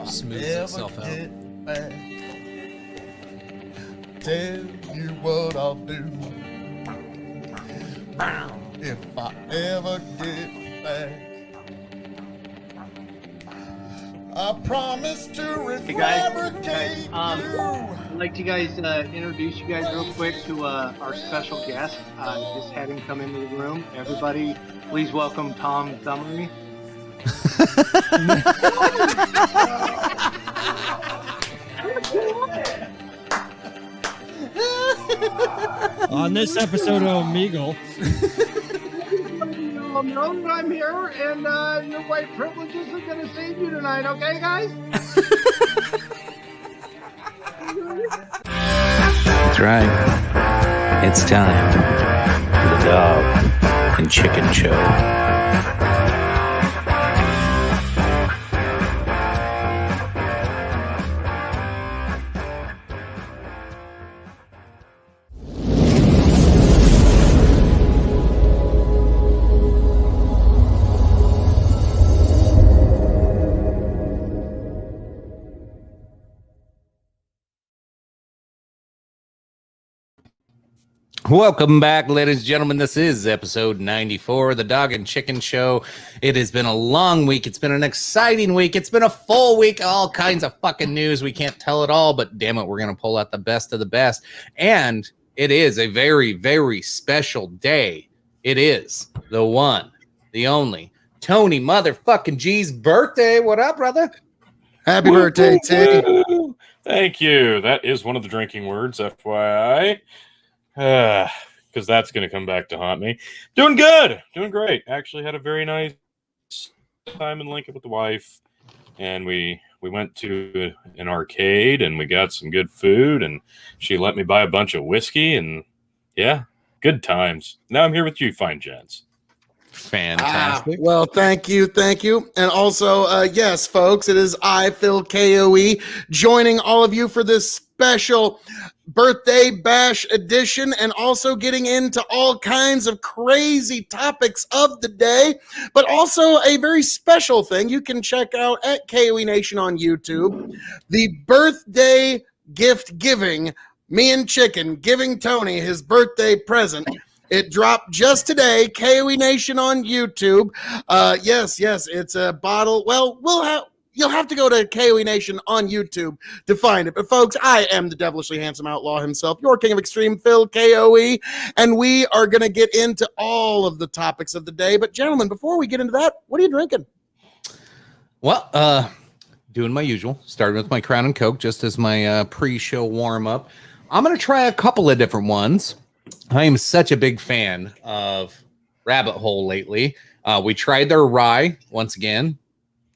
smooths itself out. Back, tell you what I'll do. If I ever get back, I promise to refabricate you. I'd like to introduce you guys real quick to our special guest. Just had him come into the room. Everybody, please welcome Tom Thummery. On this episode of Omegle. You'll know that I'm here, and your white privileges are going to save you tonight, okay, guys? That's right. It's time for the Dog and Chicken Show. Welcome back, ladies and gentlemen. This is episode 94 of the Dog and Chicken Show. It has been a long week. It's been an exciting week. It's been a full week. All kinds of fucking news. We can't tell it all, but damn it, we're going to pull out the best of the best. And it is a very, very special day. It is the one, the only, Tony motherfucking G's birthday. What up, brother? Happy birthday, T. Thank you. That is one of the drinking words, FYI. Because that's going to come back to haunt me. Doing good. Doing great. Actually had a very nice time in Lincoln with the wife. And we went to an arcade and we got some good food. And she let me buy a bunch of whiskey. And yeah, good times. Now I'm here with you, fine gents. Fantastic. Well, thank you. And also, yes, folks, it is I, Phil KOE, joining all of you for this special birthday bash edition, and also getting into all kinds of crazy topics of the day, but also a very special thing you can check out at KOE Nation on YouTube, the birthday gift giving, me and Chicken giving Tony his birthday present. It dropped just today, KOE Nation on YouTube. Yes, it's a bottle. Well, you'll have to go to KOE Nation on YouTube to find it. But folks, I am the devilishly handsome outlaw himself, your king of extreme, Phil KOE, and we are going to get into all of the topics of the day. But gentlemen, before we get into that, what are you drinking? Well, doing my usual, starting with my Crown and Coke, just as my pre-show warm-up. I'm going to try a couple of different ones. I am such a big fan of Rabbit Hole lately. We tried their rye once again.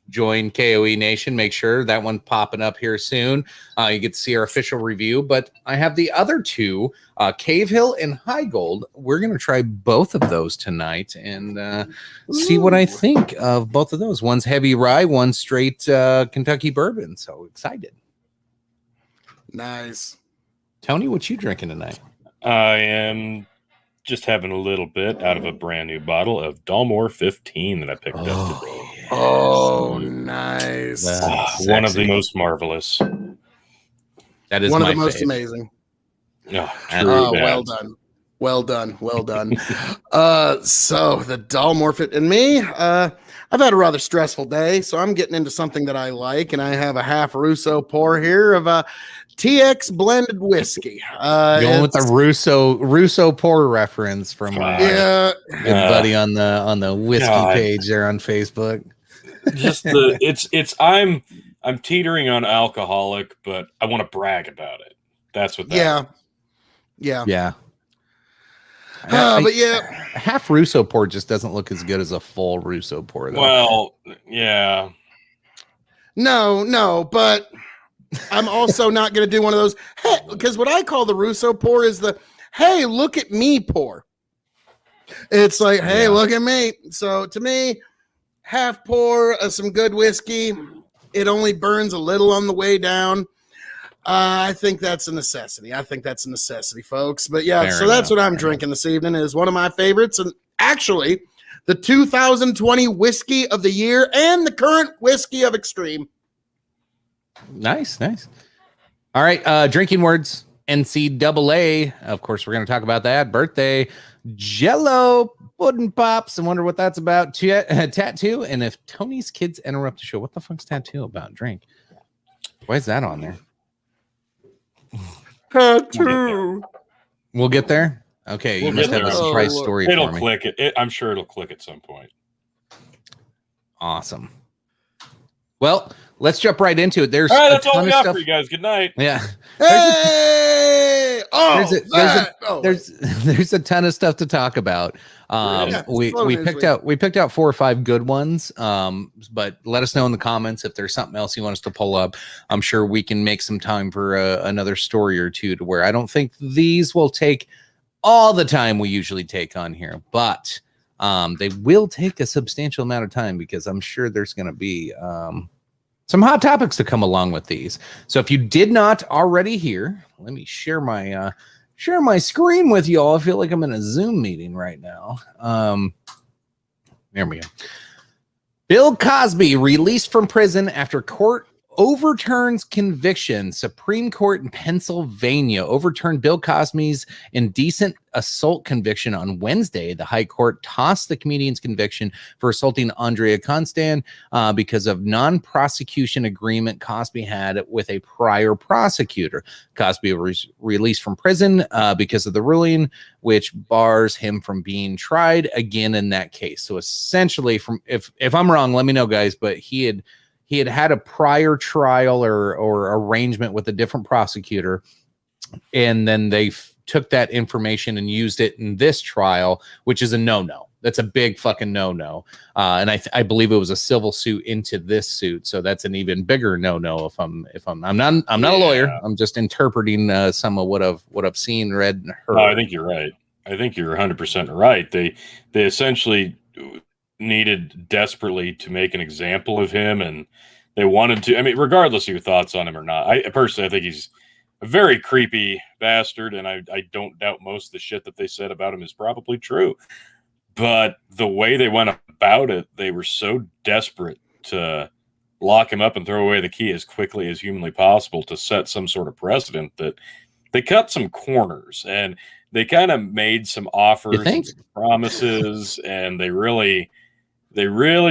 Join KOE Nation. Make sure that one popping up here soon. You get to see our official review. But I have the other two, Cave Hill and High Gold. We're going to try both of those tonight and see what I think of both of those. One's heavy rye, one's straight Kentucky bourbon. So excited. Nice. Tony, what you drinking tonight? I am just having a little bit out of a brand new bottle of Dalmore 15 that I picked up today. Oh, nice. One of the most marvelous. That is one of my the most fave. amazing. Oh, well done. So the Dalmore fit and me, I've had a rather stressful day, so I'm getting into something that I like, and I have a half Russo pour here of TX blended whiskey. Going with the Russo pour reference from good buddy on the whiskey page there on Facebook. Just I'm teetering on alcoholic, but I want to brag about it. That's what that is. Yeah. But yeah, half Russo pour just doesn't look as good as a full Russo pour, though. Well, yeah. No, but I'm also not going to do one of those, because what I call the Russo pour is the, hey, look at me pour. It's like, hey, look at me. So to me, half pour of some good whiskey. It only burns a little on the way down. I think that's a necessity. Folks. But yeah, Fair so enough. that's what I'm drinking this evening. Is one of my favorites, and actually the 2020 whiskey of the year and the current whiskey of extreme. Nice. All right, drinking words. NCAA. Of course, we're going to talk about that. Birthday. Jello pudding pops. I wonder what that's about. Tattoo. And if Tony's kids interrupt the show, what the fuck's tattoo about? Drink. Why is that on there? Tattoo. We'll get there. Okay, you must have a surprise story for me. It'll click. I'm sure it'll click at some point. Awesome. Well, let's jump right into it. There's all right, a that's all ton we of got stuff. for you guys. Good night. Yeah. Hey! There's a ton of stuff to talk about. We picked out 4 or 5 good ones. But let us know in the comments if there's something else you want us to pull up. I'm sure we can make some time for another story or two, to where I don't think these will take all the time we usually take on here, but they will take a substantial amount of time, because I'm sure there's going to be some hot topics to come along with these. So if you did not already hear, let me share my screen with you all. I feel like I'm in a Zoom meeting right now. There we go. Bill Cosby released from prison after court overturns conviction. Supreme Court in Pennsylvania overturned Bill Cosby's indecent assault conviction on Wednesday. The High Court tossed the comedian's conviction for assaulting Andrea Constant because of non-prosecution agreement Cosby had with a prior prosecutor. Cosby was released from prison because of the ruling, which bars him from being tried again in that case. So essentially, from if I'm wrong, let me know, guys, but he had a prior trial or arrangement with a different prosecutor, and then they took that information and used it in this trial, which is a no-no. That's a big fucking no-no. And I believe it was a civil suit into this suit, so that's an even bigger no-no. I'm not a lawyer. I'm just interpreting some of what I've seen, read, and heard. No, I think you're right. I think you're 100% right. They essentially needed desperately to make an example of him, and they wanted to. I mean, regardless of your thoughts on him or not, I personally think he's a very creepy bastard, and I don't doubt most of the shit that they said about him is probably true. But the way they went about it, they were so desperate to lock him up and throw away the key as quickly as humanly possible to set some sort of precedent that they cut some corners, and they kind of made some offers and some promises, and they really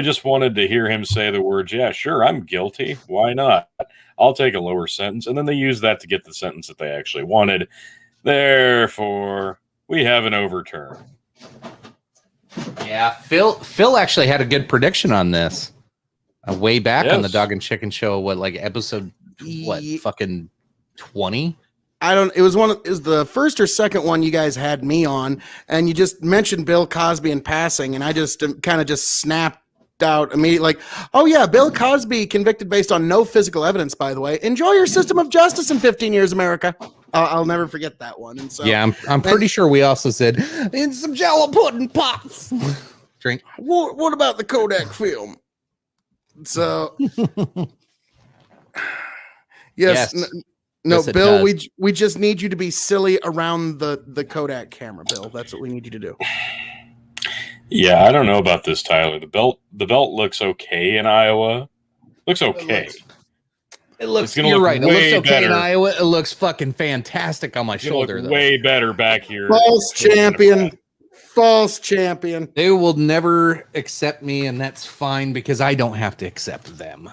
just wanted to hear him say the words, yeah, sure, I'm guilty. Why not? I'll take a lower sentence. And then they used that to get the sentence that they actually wanted. Therefore, we have an overturn. Yeah, Phil actually had a good prediction on this way back on the Dog and Chicken Show. Episode fucking 20? It was the first or second one you guys had me on, and you just mentioned Bill Cosby in passing, and I just kind of just snapped out immediately, like, oh yeah, Bill Cosby convicted based on no physical evidence, by the way. Enjoy your system of justice in 15 years, America. I'll never forget that one. And so yeah, I'm pretty sure we also said in some Jello pudding pops. Drink. What about the Kodak film? So yes. No, yes, Bill, we just need you to be silly around the Kodak camera, Bill. That's what we need you to do. Yeah, I don't know about this, Tyler. The belt looks okay in Iowa. Looks okay. You're right. It looks okay in Iowa. It looks fucking fantastic on my shoulder, though. Way better back here. False champion. They will never accept me, and that's fine, because I don't have to accept them.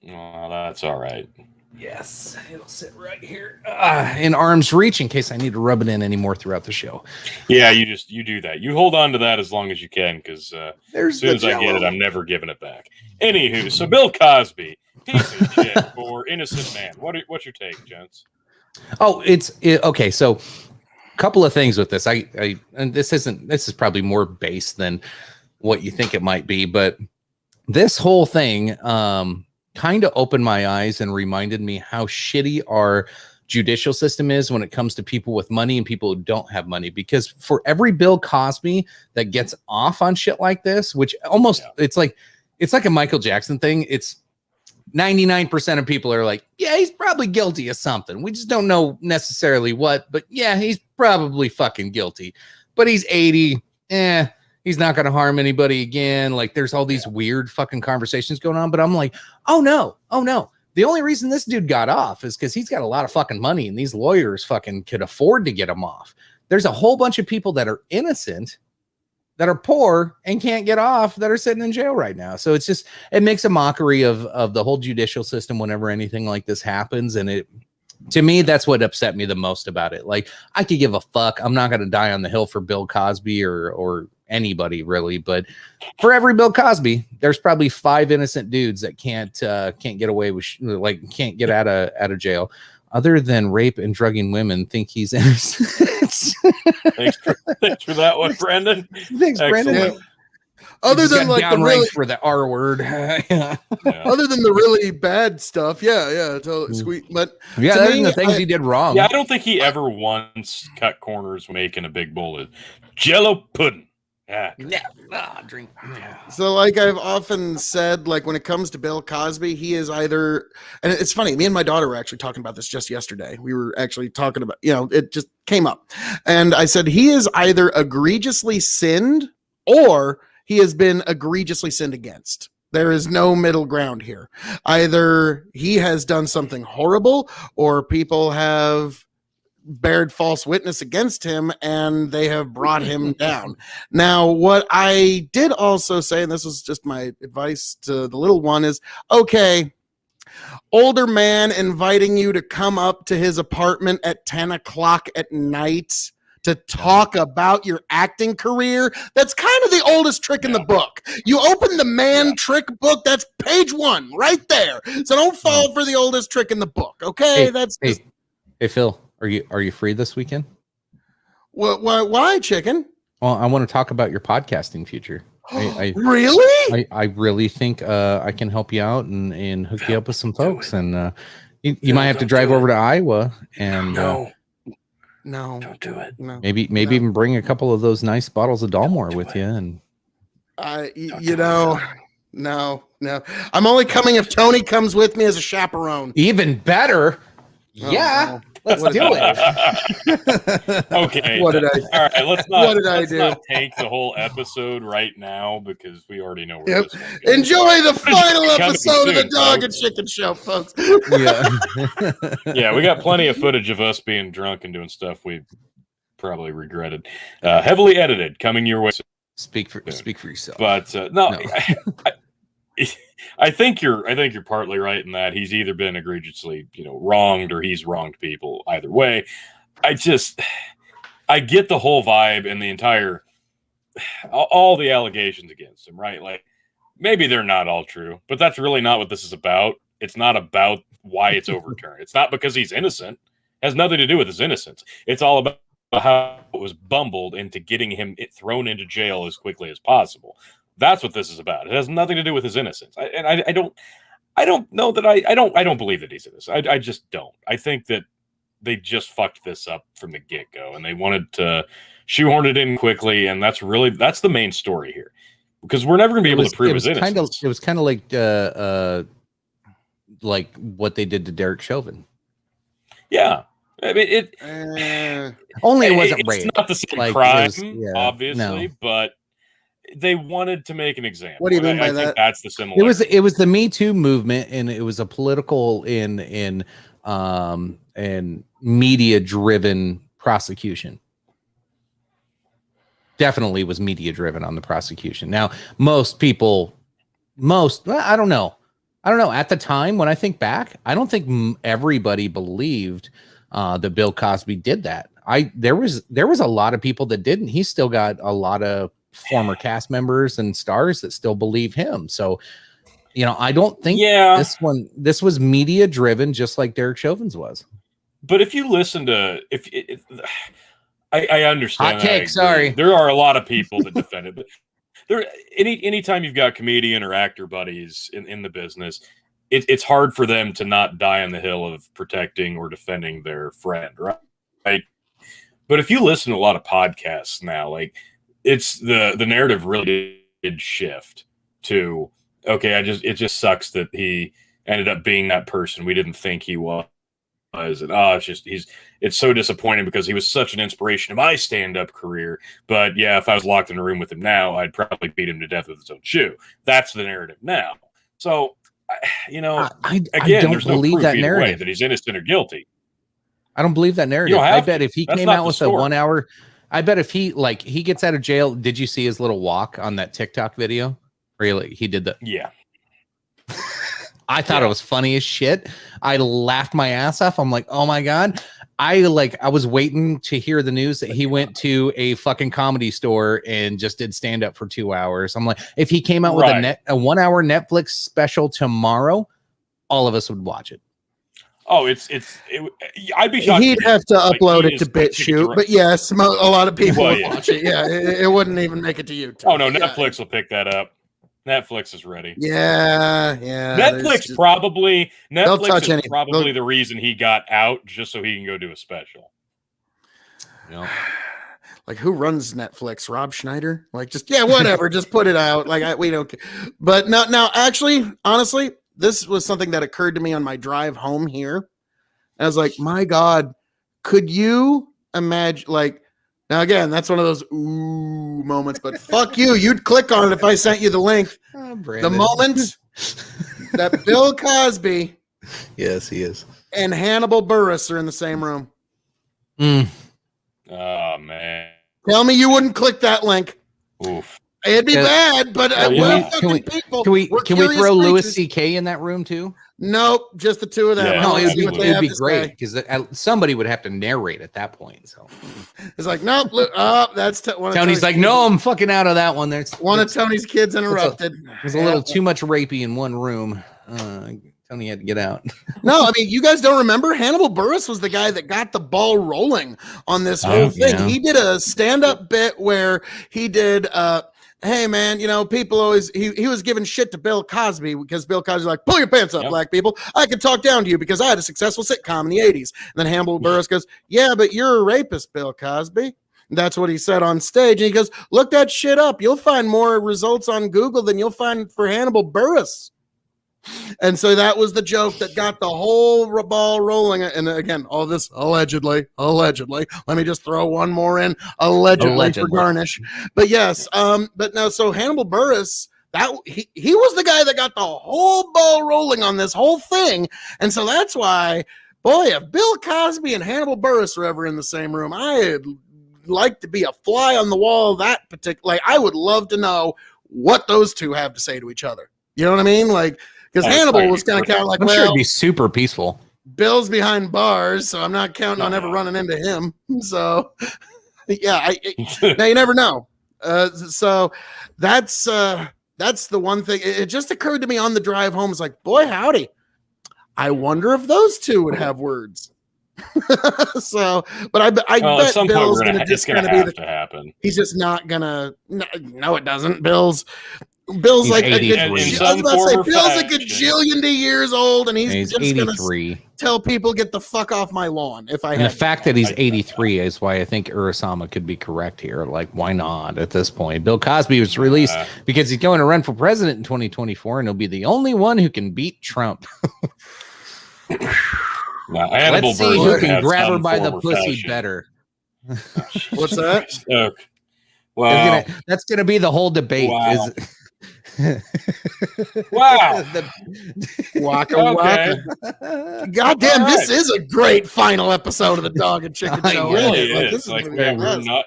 Well, that's all right. Yes, it'll sit right here in arm's reach in case I need to rub it in anymore throughout the show. Yeah, you do that. You hold on to that as long as you can, because as soon as I get it, I'm never giving it back. Anywho, so Bill Cosby, piece of shit for innocent man. What's your take, gents? Oh, okay. So, a couple of things with this. And this is probably more base than what you think it might be, but this whole thing kind of opened my eyes and reminded me how shitty our judicial system is when it comes to people with money and people who don't have money. Because for every Bill Cosby that gets off on shit like this, which almost it's like a Michael Jackson thing. It's 99% of people are like, yeah, he's probably guilty of something. We just don't know necessarily what, but yeah, he's probably fucking guilty. But he's 80. He's not going to harm anybody again. Like, there's all these weird fucking conversations going on, but I'm like, oh no. The only reason this dude got off is because he's got a lot of fucking money and these lawyers fucking could afford to get him off. There's a whole bunch of people that are innocent, that are poor and can't get off, that are sitting in jail right now. So it's just, it makes a mockery of the whole judicial system whenever anything like this happens. And it, to me, that's what upset me the most about it. Like, I could give a fuck. I'm not going to die on the hill for Bill Cosby or anybody really, but for every Bill Cosby, there's probably 5 innocent dudes that can't get away with can't get out of jail, other than rape and drugging women. Think he's innocent. Thanks for that one, Brandon. Thanks, Brandon. Excellent. Other than like the really for the R word. Yeah. other than the really bad stuff, yeah, totally sweet. But Yeah, to those me, are the things he did wrong. Yeah, I don't think he ever once cut corners making a big bowl of Jello pudding. Drink. So like I've often said, like when it comes to Bill Cosby, he is either, and it's funny, me and my daughter were actually talking about this just yesterday. We were actually talking about, it just came up. And I said, he is either egregiously sinned or he has been egregiously sinned against. There is no middle ground here. Either he has done something horrible or people have bared false witness against him and they have brought him down. Now, what I did also say, and this was just my advice to the little one, is okay, older man inviting you to come up to his apartment at 10 o'clock at night to talk about your acting career. That's kind of the oldest trick in the book. You open the man trick book, that's page 1 right there. So don't fall for the oldest trick in the book. Okay. Hey, Phil, are you free this weekend? Why, chicken? Well, I want to talk about your podcasting future. Really? I really think I can help you out and hook you up with some folks. And you might have to drive over to Iowa and No, Don't do it. no. maybe even bring a couple of those nice bottles of Dalmore with you. And No. I'm only coming if Tony comes with me as a chaperone. even better. Oh, Yeah. no. Let's do it. Okay. What did I? All right, let's not. What did I let's do? not take the whole episode right now because we already know where Yep. this one's going. Enjoy the final Coming episode of the soon, Dog and folks. Chicken Show, folks. Yeah. Yeah, we got plenty of footage of us being drunk and doing stuff we probably regretted. Heavily edited, coming your way. Speak for yourself. But no. I think you're partly right in that he's either been egregiously, wronged or he's wronged people. Either way, I get the whole vibe and the entire all the allegations against him, right? Like maybe they're not all true, but that's really not what this is about. It's not about why it's overturned. It's not because he's innocent. It has nothing to do with his innocence. It's all about how it was bumbled into getting him thrown into jail as quickly as possible. That's what this is about. It has nothing to do with his innocence. I don't know that I don't believe that he's innocent. I just don't. I think that they just fucked this up from the get-go and they wanted to shoehorn it in quickly. And that's the main story here because we're never going to be able to prove his innocence. It was kind of like what they did to Derek Chauvin. Yeah. I mean, it wasn't it's rape. not the same Like, crime, it was- obviously, no. but they wanted to make an example. What do you mean by I think that? that's the similarity. It was the Me Too movement, and it was a political and media driven prosecution. Definitely was media driven on the prosecution. Now, most I don't know. At the time, when I think back, I don't think everybody believed that Bill Cosby did that. There was a lot of people that didn't. He's still got a lot of former cast members and stars that still believe him. So, I don't think this was media driven, just like Derek Chauvin's was. But if you listen to I understand. Hot take, sorry. There are a lot of people that defend it, but anytime you've got comedian or actor buddies in the business, it's hard for them to not die on the hill of protecting or defending their friend, right? But if you listen to a lot of podcasts now, like it's the narrative really did shift to it just sucks that he ended up being that person we didn't think he was. And it's so disappointing because he was such an inspiration to my stand-up career. But yeah, if I was locked in a room with him now, I'd probably beat him to death with his own shoe. That's the narrative now. So You know, I again, don't there's no believe proof that either way narrative. that he's innocent or guilty. I don't believe that narrative. don't I have bet to. if he That's came not out the with a story. 1 hour, I bet if he gets out of jail. Did you see his little walk on that TikTok video? Really, he did that. Yeah. I thought it was funny as shit. I laughed my ass off. I'm like, oh my God. I was waiting to hear the news that he went to a fucking comedy store and just did stand up for 2 hours. I'm like, if he came out with a 1 hour Netflix special tomorrow, all of us would watch it. Oh, I'd be shocked. He'd have to upload it to BitChute, but yes, a lot of people would watch it. Yeah, it wouldn't even make it to YouTube. Oh no, Netflix will pick that up. Netflix is ready. Yeah. Netflix is probably anything. the reason he got out, just so he can go do a special. You know? Like, who runs Netflix? Rob Schneider? Like, just whatever, just put it out. Like, we don't care. But now, actually, honestly, this was something that occurred to me on my drive home here. I was like, my God, could you imagine? Like, now again, that's one of those ooh moments. But fuck you, you'd click on it if I sent you the link. The moment that Bill Cosby, yes, he is, and Hannibal Buress are in the same room. Oh man. Tell me you wouldn't click that link. Oof. It'd be bad, but can we throw Louis C.K. in that room too? Nope, just the two of them. Yeah. No, it'd be great because somebody would have to narrate at that point. So it's like, nope. That's Tony's like, no, I'm fucking out of that one. There's one of Tony's kids interrupted. There's a little too much rapey in one room. Tony had to get out. No, I mean, you guys don't remember? Hannibal Buress was the guy that got the ball rolling on this whole thing. Yeah. He did a stand-up bit where he did, hey, man, people always, he was giving shit to Bill Cosby because Bill Cosby was like, pull your pants up, black people. I can talk down to you because I had a successful sitcom in the 80s. And then Hannibal Buress goes, yeah, but you're a rapist, Bill Cosby. And that's what he said on stage. And he goes, look that shit up. You'll find more results on Google than you'll find for Hannibal Buress. And so that was the joke that got the whole ball rolling. And again, all this allegedly. Let me just throw one more in, allegedly. For garnish. But yes, but no. So Hannibal Buress, he was the guy that got the whole ball rolling on this whole thing. And so that's why, boy, if Bill Cosby and Hannibal Buress were ever in the same room, I'd like to be a fly on the wall of that particular. Like, I would love to know what those two have to say to each other. You know what I mean? Like, because Hannibal was kind of like, I'm sure it'd be super peaceful. Bill's behind bars, so I'm not counting on ever running into him. So, yeah, now you never know. So that's the one thing. It just occurred to me on the drive home. It's like, boy, howdy. I wonder if those two would have words. So, but I bet Bill's going to just kind of be to happen. He's just not gonna. No, it doesn't. Bill's he's like a gajillion years old, and he's just 83. Gonna tell people get the fuck off my lawn. The fact that he's 83 is why I think Urasama could be correct here. Like, why not at this point? Bill Cosby was released because he's going to run for president in 2024, and he'll be the only one who can beat Trump. Let's see who can grab her by the pussy better. What's that? Okay. Well, that's gonna be the whole debate. Wow. Waka waka. Goddamn, this is a great final episode of the Dog and Chicken Show. Really is.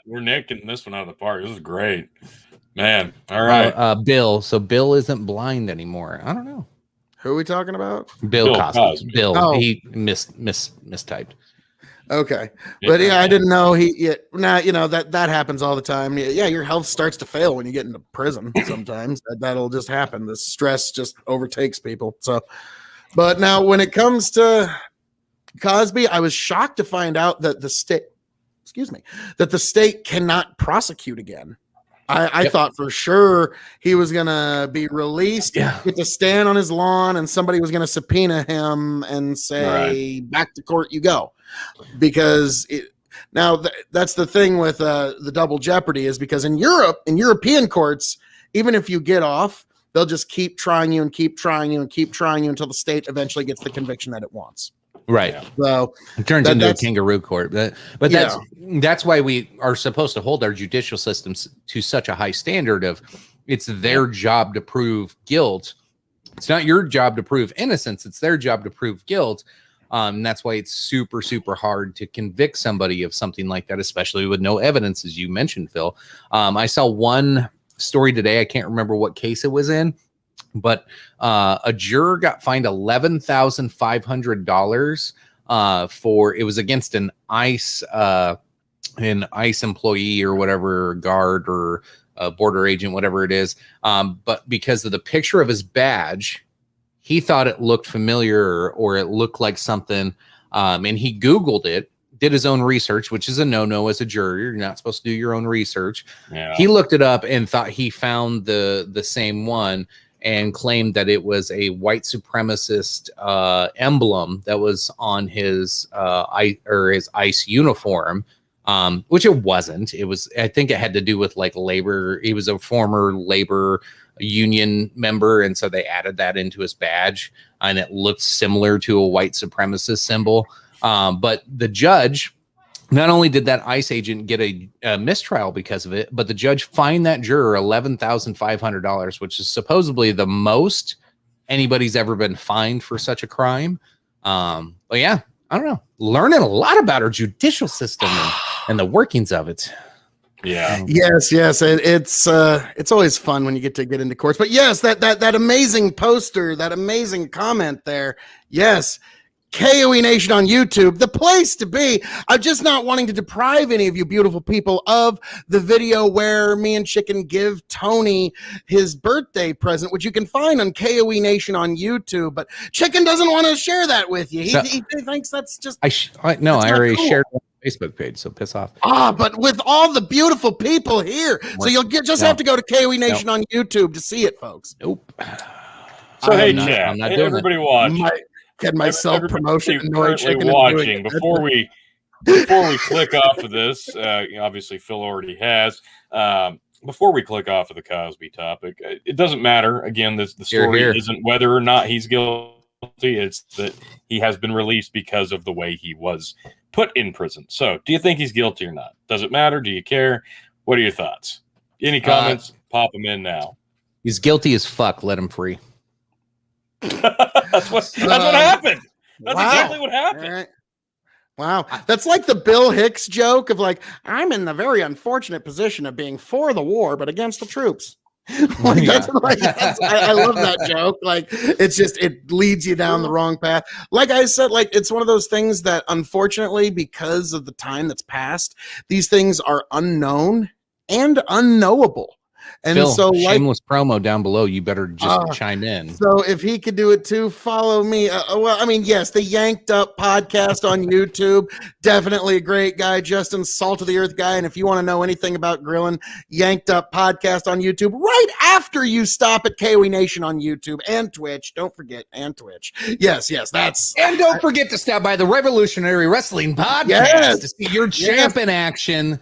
We're nicking this one out of the park. This is great, man. All right, Bill. So Bill isn't blind anymore. I don't know. Who are we talking about? Bill Cosby. Bill. Oh. He mistyped. Okay. But yeah, I didn't know that happens all the time. Yeah, your health starts to fail when you get into prison sometimes. That'll just happen. The stress just overtakes people. So, but now when it comes to Cosby, I was shocked to find out that the state cannot prosecute again. I thought for sure he was going to be released, get to stand on his lawn, and somebody was going to subpoena him and say, back to court you go. Because that's the thing with the double jeopardy is because in Europe, in European courts, even if you get off, they'll just keep trying you and keep trying you and keep trying you until the state eventually gets the conviction that it wants. Right. So it turns into a kangaroo court. But that's why we are supposed to hold our judicial systems to such a high standard of it's their job to prove guilt It's not your job to prove innocence. It's their job to prove guilt. And that's why it's super, super hard to convict somebody of something like that, especially with no evidence, as you mentioned, Phil. I saw one story today. I can't remember what case it was in, but a juror got fined $11,500 for, it was against an ICE employee or whatever, guard or border agent, whatever it is. But because of the picture of his badge, he thought it looked familiar or it looked like something. And he Googled it, did his own research, which is a no-no as a juror. You're not supposed to do your own research. Yeah. He looked it up and thought he found the same one and claimed that it was a white supremacist emblem that was on his ICE uniform. Which it wasn't. It was, I think it had to do with like labor. He was a former labor union member. And so they added that into his badge and it looked similar to a white supremacist symbol. But the judge, not only did that ICE agent get a mistrial because of it, but the judge fined that juror $11,500, which is supposedly the most anybody's ever been fined for such a crime. But yeah, I don't know. Learning a lot about our judicial system and the workings of it. Yeah. Yes. It's always fun when you get into courts. But yes, that amazing poster, that amazing comment there. Yes. KOE Nation on YouTube, the place to be. I'm just not wanting to deprive any of you beautiful people of the video where me and Chicken give Tony his birthday present, which you can find on KOE Nation on YouTube. But Chicken doesn't want to share that with you. He thinks that's just... I already shared it on the Facebook page, so piss off. But with all the beautiful people here. So you'll have to go to KOE Nation on YouTube to see it, folks. Nope. So hey, chat, everybody watch. Get my self-promotion currently watching before we click off of this. Obviously, Phil already has. Before we click off of the Cosby topic, it doesn't matter. Again, the story isn't whether or not he's guilty. It's that he has been released because of the way he was put in prison. So, do you think he's guilty or not? Does it matter? Do you care? What are your thoughts? Any comments? Pop them in now. He's guilty as fuck. Let him free. That's what happened. That's exactly what happened. Right. Wow. That's like the Bill Hicks joke of like, I'm in the very unfortunate position of being for the war, but against the troops. I love that joke. Like, it leads you down the wrong path. Like I said, like, it's one of those things that unfortunately, because of the time that's passed, these things are unknown and unknowable. And Phil, so, shameless promo down below. You better just chime in. So, if he could do it too, follow me. Yes, the Yanked Up podcast on YouTube. Definitely a great guy, Justin, salt of the earth guy. And if you want to know anything about grilling, Yanked Up podcast on YouTube. Right after you stop at KOE Nation on YouTube and Twitch. Don't forget, and Twitch. Yes, that's. And don't forget to stop by the Revolutionary Wrestling podcast to see your champ in action.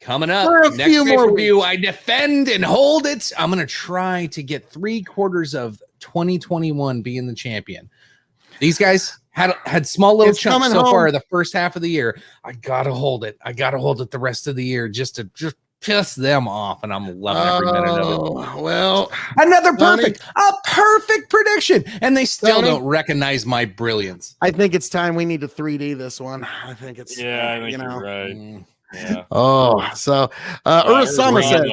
Coming up, next pay-per-view, I defend and hold it. I'm going to try to get 3/4 of 2021 being the champion. These guys had small little chunks so far the first half of the year. I got to hold it. The rest of the year just to piss them off, and I'm loving every minute of it. Well, a perfect prediction, and they still don't recognize my brilliance. I think it's time we need to 3D this one. I think it's I think you're right. Yeah. Oh, so Urasama said,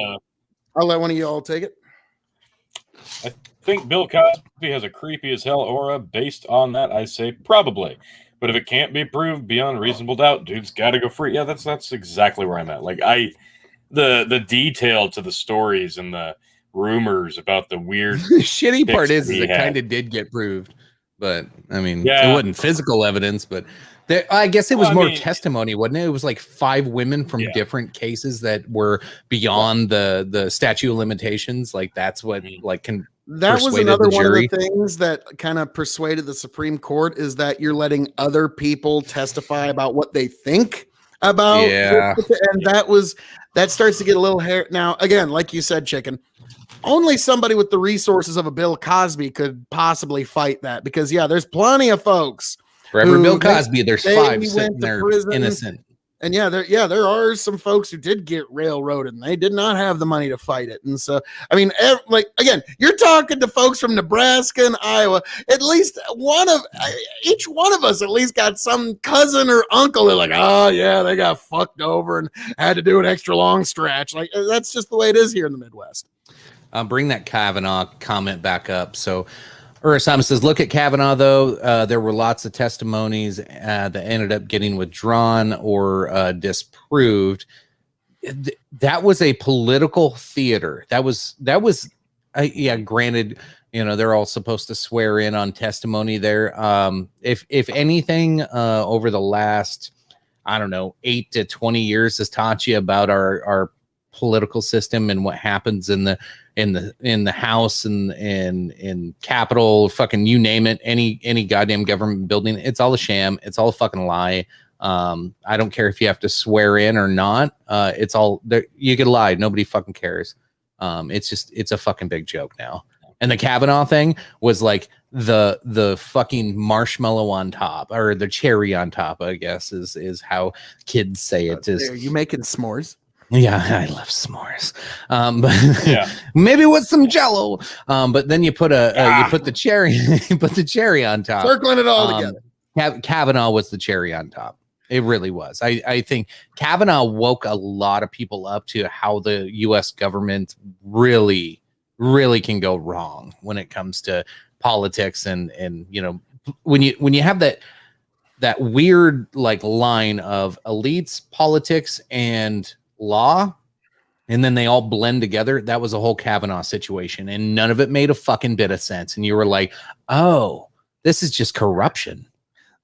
I'll let one of you all take it. I think Bill Cosby has a creepy as hell aura. Based on that, I say probably. But if it can't be proved beyond reasonable doubt, dude's got to go free. Yeah, that's exactly where I'm at. Like the detail to the stories and the rumors about the weird. The shitty part is it kind of did get proved, but I mean, it wasn't physical evidence, but. I guess it was more testimony, wasn't it? It was like 5 women from different cases that were beyond the statute of limitations. Like that's what that was another one of the things that kind of persuaded the Supreme Court is that you're letting other people testify about what they think about. Yeah. And that starts to get a little hair. Now, again, like you said, Chicken, only somebody with the resources of a Bill Cosby could possibly fight that because there's plenty of folks. For every Bill Cosby, there's 5 sitting there innocent. And there are some folks who did get railroaded and they did not have the money to fight it. And so, I mean, like, again, you're talking to folks from Nebraska and Iowa. At least each one of us at least got some cousin or uncle that like, oh yeah, they got fucked over and had to do an extra long stretch. Like, that's just the way it is here in the Midwest. Bring that Kavanaugh comment back up. So Simon says, look at Kavanaugh, though. There were lots of testimonies that ended up getting withdrawn or disproved. That was a political theater. That was granted, they're all supposed to swear in on testimony there. If anything, over the last, I don't know, 8 to 20 years has taught you about our political system and what happens in the House and in Capitol, fucking you name it, any goddamn government building, it's all a sham. It's all a fucking lie. I don't care if you have to swear in or not. It's all there. You get lied. Nobody fucking cares. It's a fucking big joke now. And the Kavanaugh thing was like the fucking marshmallow on top, or the cherry on top, I guess is how kids say it. Are you making s'mores? Yeah, I love s'mores. But yeah, maybe with some Jello. But then you put the cherry on top, circling it all together. Kavanaugh was the cherry on top. It really was. I think Kavanaugh woke a lot of people up to how the U.S. government really, really can go wrong when it comes to politics and when you have that weird like line of elites, politics, and law, and then they all blend together. That was a whole Kavanaugh situation, and none of it made a fucking bit of sense. And you were like, oh, this is just corruption.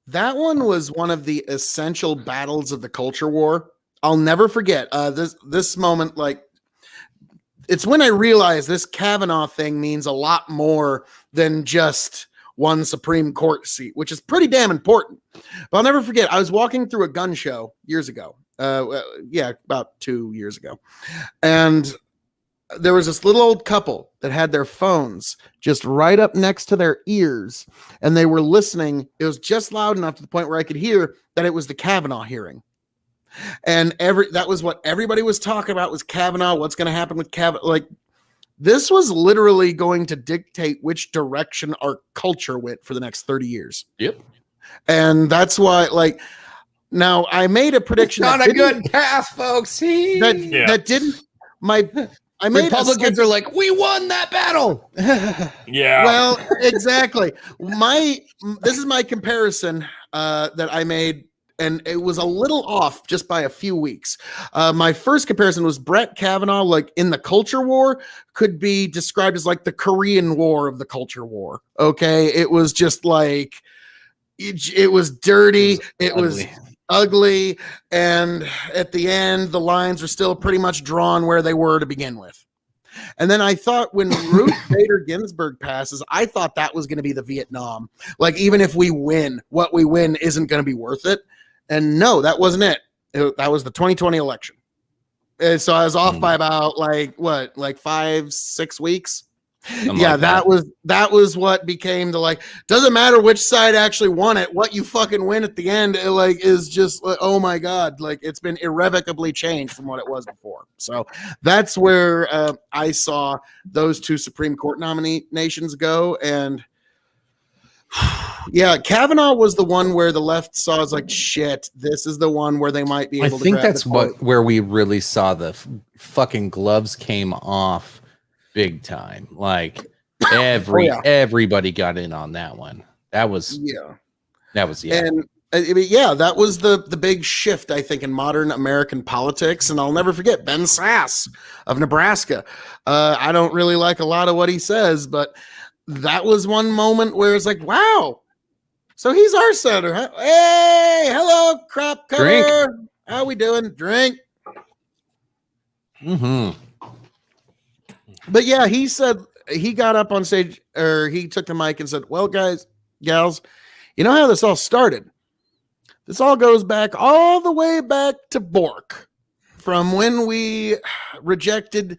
That one was one of the essential battles of the culture war. I'll never forget this moment. Like, it's when I realized this Kavanaugh thing means a lot more than just one Supreme Court seat, which is pretty damn important. But I'll never forget, I was walking through a gun show years ago. About 2 years ago. And there was this little old couple that had their phones just right up next to their ears, and they were listening. It was just loud enough to the point where I could hear that it was the Kavanaugh hearing. And that was what everybody was talking about, was Kavanaugh, what's going to happen with Kavanaugh. Like, this was literally going to dictate which direction our culture went for the next 30 years. Yep. And that's why, like, now I made a prediction. It's not a good path, folks. That didn't. Republicans are like, we won that battle. Yeah. Well, exactly. This is my comparison that I made, and it was a little off just by a few weeks. My first comparison was Brett Kavanaugh, like in the culture war, could be described as like the Korean War of the culture war. Okay, it was just like it was dirty. It was ugly, and at the end the lines were still pretty much drawn where they were to begin with. And then I thought when Ruth Bader Ginsburg passes, I thought that was going to be the Vietnam. Like, even if we win, what we win isn't going to be worth it. And no, that wasn't it. That was the 2020 election. And so I was off by about 5-6 weeks. That was what became the, like, doesn't matter which side actually won it, what you fucking win at the end, is just like, oh my god, like, it's been irrevocably changed from what it was before. So that's where I saw those two Supreme Court nominations go. And yeah, Kavanaugh was the one where the left saw as like, shit, this is the one where they might be able to. I think that's where we really saw the fucking gloves came off big time. Like, everybody got in on that one. That was And that was the big shift, I think, in modern American politics. And I'll never forget Ben Sasse of Nebraska. I don't really like a lot of what he says, but that was one moment where it's like, wow, so he's our senator, huh? Hey, hello, crop cover. Drink. How we doing? Drink. But yeah, he said, he got up on stage, or he took the mic and said, well, guys, gals, you know how this all started? This all goes back all the way back to Bork, from when we rejected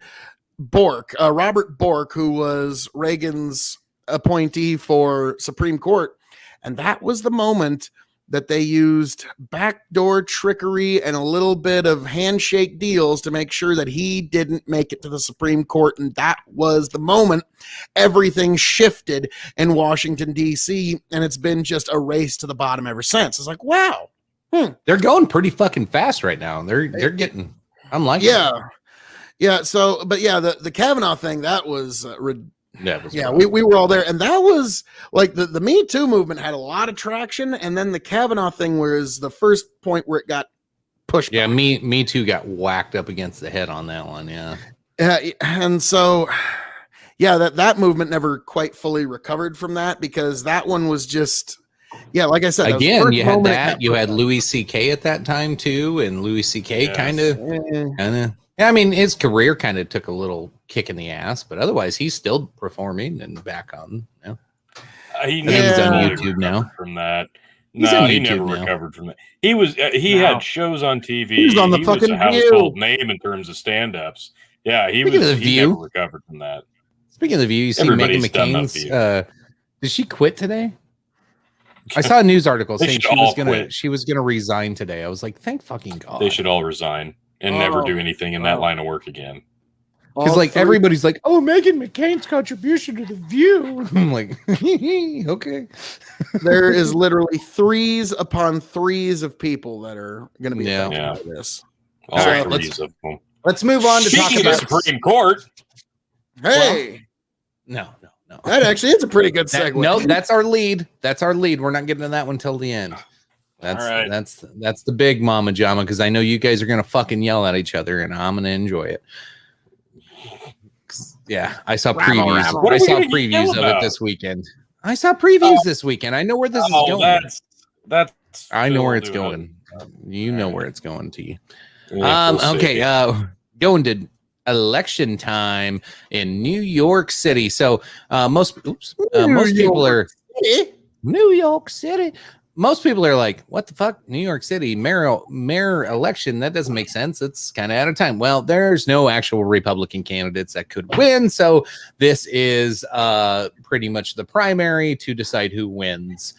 Bork, Robert Bork, who was Reagan's appointee for Supreme Court. And that was the moment that they used backdoor trickery and a little bit of handshake deals to make sure that he didn't make it to the Supreme Court. And that was the moment everything shifted in Washington, D.C. And it's been just a race to the bottom ever since. It's like, wow. They're going pretty fucking fast right now. They're getting, I'm liking it. Yeah. So, but yeah, the Kavanaugh thing, that was Yeah, we were all there, and that was like the Me Too movement had a lot of traction, and then the Kavanaugh thing was the first point where it got pushed. Yeah, back. me too got whacked up against the head on that one. Yeah, and so that movement never quite fully recovered from that, because that one was just like I said, again, you had that. You had Louis C.K. at that time too, and Louis C.K. kind of. Yeah, I mean, his career kind of took a little kick in the ass, but otherwise, he's still performing and back on. He he's on never YouTube now. From that, He's no, on he YouTube never now. recovered from that. He was he had shows on TV. He was on the fucking a household name in terms of stand-ups. Yeah, he Speaking of The he View, never recovered from that. Speaking of The View, you see Everybody's Megan done McCain's. Did she quit today? I saw a news article They saying should she was gonna resign today. I was like, thank fucking God. They should all resign and never do anything in that line of work again. Because like everybody's like, oh, Megan McCain's contribution to The View. I'm like, okay. There is literally threes upon threes of people that are going to be affected by this. All right, threes of them. Let's move on to talk Speaking about of Supreme Court. Hey, no. That actually is a pretty good segue. No, that's our lead. That's our lead. We're not getting to that one till the end. That's all right. That's the big mama jama, because I know you guys are gonna fucking yell at each other, and I'm gonna enjoy it. Yeah, I saw previews. What I are we saw gonna previews yell of it about? this weekend. I saw previews this weekend. I know where this is going. That's I know where it's doing going. You know where it's going to you. Yeah, we'll Okay. see. Going to election time in New York City. So most people are New York City. Most people are like, what the fuck? New York City mayor election? That doesn't make sense. It's kind of out of time. Well, there's no actual Republican candidates that could win. So this is pretty much the primary to decide who wins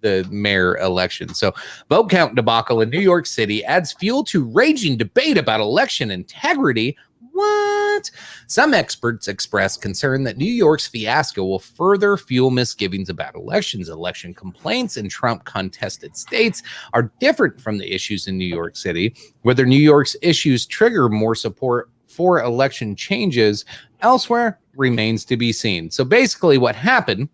the mayor election. So vote count debacle in New York City adds fuel to raging debate about election integrity. What? Some experts express concern that New York's fiasco will further fuel misgivings about elections. Election complaints in Trump contested states are different from the issues in New York City. Whether New York's issues trigger more support for election changes elsewhere remains to be seen. So basically what happened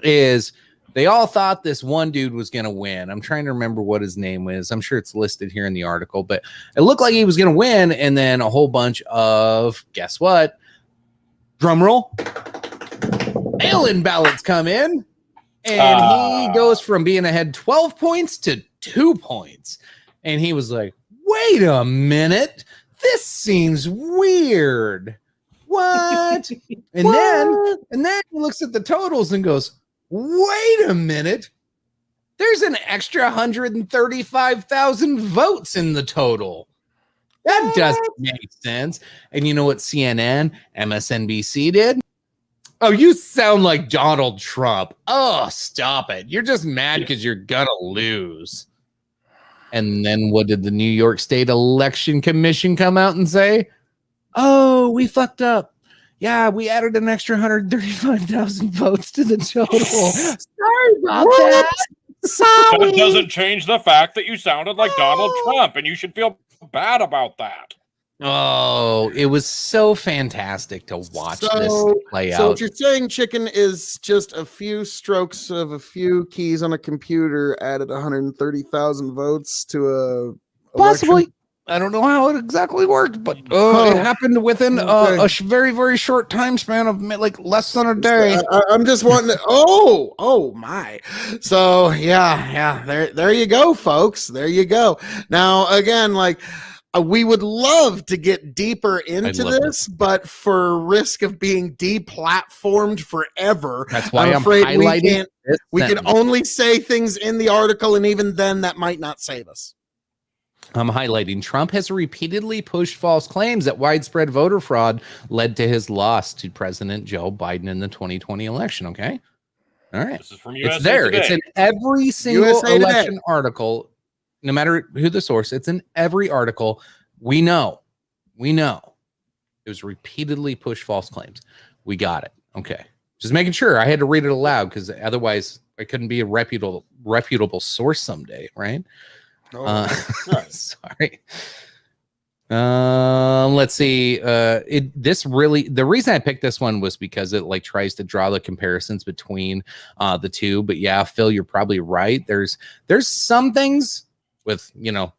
is they all thought this one dude was going to win. I'm trying to remember what his name was. I'm sure it's listed here in the article, but it looked like he was going to win. And then a whole bunch of, guess what? Drum roll. Mail-in ballots come in. And he goes from being ahead 12 points to 2 points. And he was like, wait a minute. This seems weird. What? And then he looks at the totals and goes, wait a minute. There's an extra 135,000 votes in the total. That doesn't make sense. And you know what CNN, MSNBC did? Oh, you sound like Donald Trump. Oh, stop it. You're just mad because you're going to lose. And then what did the New York State Election Commission come out and say? Oh, we fucked up. Yeah, we added an extra 135,000 votes to the total. Sorry about that. Sorry. But it doesn't change the fact that you sounded like Donald Trump, and you should feel bad about that. Oh, it was so fantastic to watch this play out. So what you're saying, Chicken, is just a few strokes of a few keys on a computer added 130,000 votes to a possibly. election? I don't know how it exactly worked, but it happened within a very, very short time span of like less than a day. I'm just wanting to. Oh my! So yeah. There you go, folks. There you go. Now again, like. We would love to get deeper into this, but for risk of being deplatformed forever, that's why I'm afraid highlighting we can only say things in the article, and even then, that might not save us. I'm highlighting Trump has repeatedly pushed false claims that widespread voter fraud led to his loss to President Joe Biden in the 2020 election. Okay. All right. This is from USA It's there. Today. It's in every single USA Today. election article, no matter who the source. It's in every article. We know. It was repeatedly pushed false claims. We got it. Okay. Just making sure. I had to read it aloud because otherwise I couldn't be a reputable source someday, right? Right. Sorry. Let's see. The reason I picked this one was because it like tries to draw the comparisons between the two. But yeah, Phil, you're probably right. There's some things with the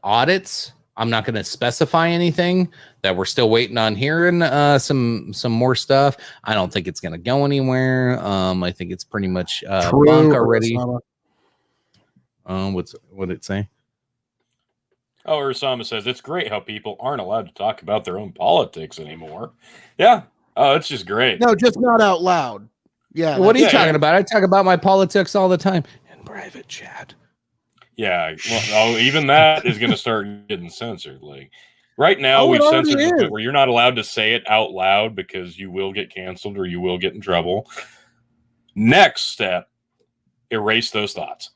audits. I'm not going to specify anything that we're still waiting on hearing some more stuff. I don't think it's going to go anywhere. I think it's pretty much bunk already. What did it say? Oh, Ursama says it's great how people aren't allowed to talk about their own politics anymore. Yeah. Oh, it's just great. No, just not out loud. Yeah. What are you Yeah, talking yeah. about? I talk about my politics all the time in private chat. Yeah. Well, even that is going to start getting censored. Like right now, Oh, it we've already censored is. it where you're not allowed to say it out loud because you will get canceled or you will get in trouble. Next step, erase those thoughts.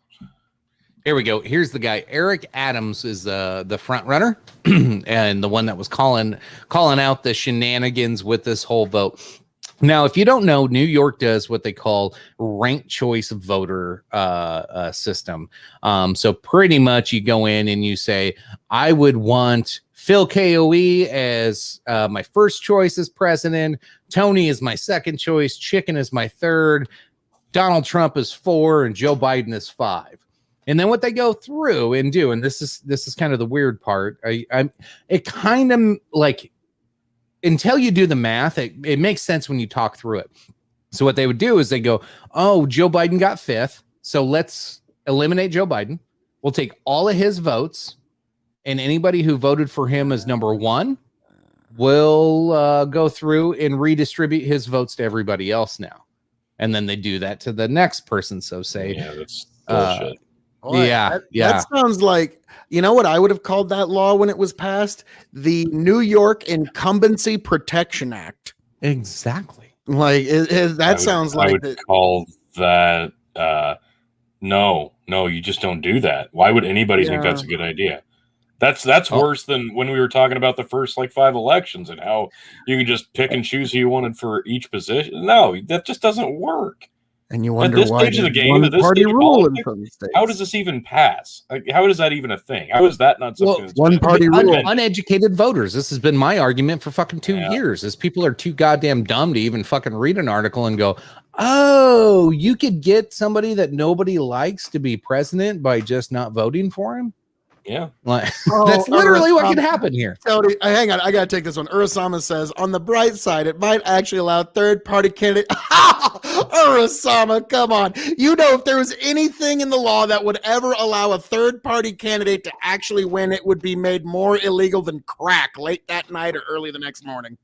Here we go. Here's the guy. Eric Adams is the front runner and the one that was calling out the shenanigans with this whole vote. Now, if you don't know, New York does what they call ranked choice voter system. So pretty much you go in and you say, I would want Phil KOE as my first choice as president. Tony is my second choice. Chicken is my third. Donald Trump is 4 and Joe Biden is 5. And then what they go through and do, and this is kind of the weird part. It kind of like, until you do the math, it makes sense when you talk through it. So what they would do is they go, oh, Joe Biden got 5th. So let's eliminate Joe Biden. We'll take all of his votes, and anybody who voted for him as number 1 will go through and redistribute his votes to everybody else now. And then they do that to the next person. So say, Yeah, that's bullshit. Boy, that sounds like, you know what I would have called that law when it was passed? The New York Incumbency Protection Act. Exactly. Like sounds like I would call that. No, you just don't do that. Why would anybody think that's a good idea? That's worse than when we were talking about the first 5 elections and how you can just pick and choose who you wanted for each position. No, that just doesn't work. And you wonder at this why stage of the game, at this party stage of rule in politics, some states. how does this even pass? How is that even a thing? How is that not something? That's one party rule? Uneducated voters. This has been my argument for fucking 2 years. Is people are too goddamn dumb to even fucking read an article and go, oh, you could get somebody that nobody likes to be president by just not voting for him. Yeah, that's literally what can happen here. Tony, hang on, I gotta take this one. Urasama says, on the bright side, it might actually allow third-party candidates. Urasama, come on. You know, if there was anything in the law that would ever allow a third-party candidate to actually win, it would be made more illegal than crack late that night or early the next morning.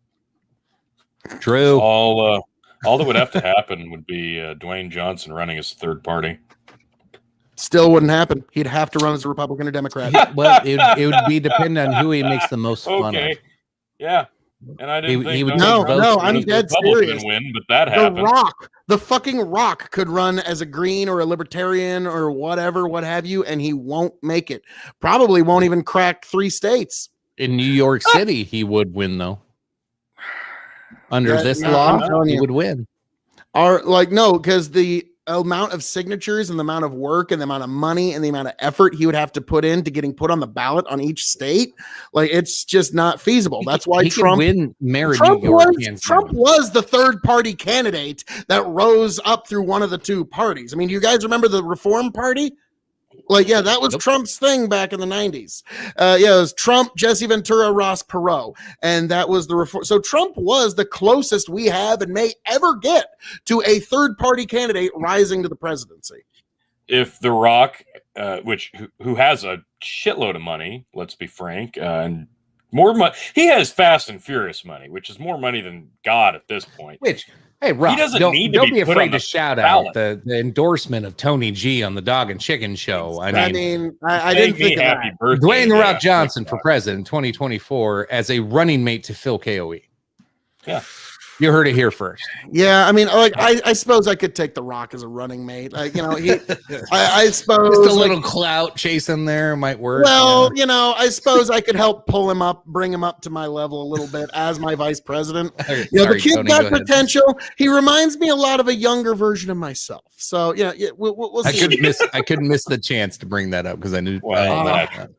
True. All that would have to happen would be Dwayne Johnson running as third party. Still wouldn't happen. He'd have to run as a Republican or Democrat. Well, it would be dependent on who he makes the most fun of. Yeah. And I didn't think he would no, votes I'm dead serious. Win, but that happened. The fucking Rock could run as a Green or a Libertarian or whatever, what have you, and he won't make it. Probably won't even crack 3 states. In New York City, he would win, though. Under this law, he would win. Because the amount of signatures and the amount of work and the amount of money and the amount of effort he would have to put into getting put on the ballot on each state, it's just not feasible. That's why Trump was the third party candidate that rose up through one of the 2 parties. I mean, you guys remember the Reform Party? That was Trump's thing back in the 90s. It was Trump, Jesse Ventura, Ross Perot, and that was the Reform. So Trump was the closest we have and may ever get to a third-party candidate rising to the presidency. If The Rock, who has a shitload of money, let's be frank, and more money, he has Fast and Furious money, which is more money than God at this point. Hey, Rob, he doesn't don't be afraid to shout out the endorsement of Tony G on the Dog and Chicken Show. I didn't think happy of birthday. Dwayne The Rock Johnson for president 2024 as a running mate to Phil KOE. Yeah. You heard it here first. Yeah, I mean, like I suppose I could take The Rock as a running mate. Like, you know, I suppose Just a like, little clout chasing there might work. well, you know, I suppose I could help pull him up, bring him up to my level a little bit as my vice president. Okay, You know, sorry, the kid's Tony, got go ahead. potential. He reminds me a lot of a younger version of myself. So, yeah, we'll I see. couldn't miss the chance to bring that up because I knew. Well, no, I don't.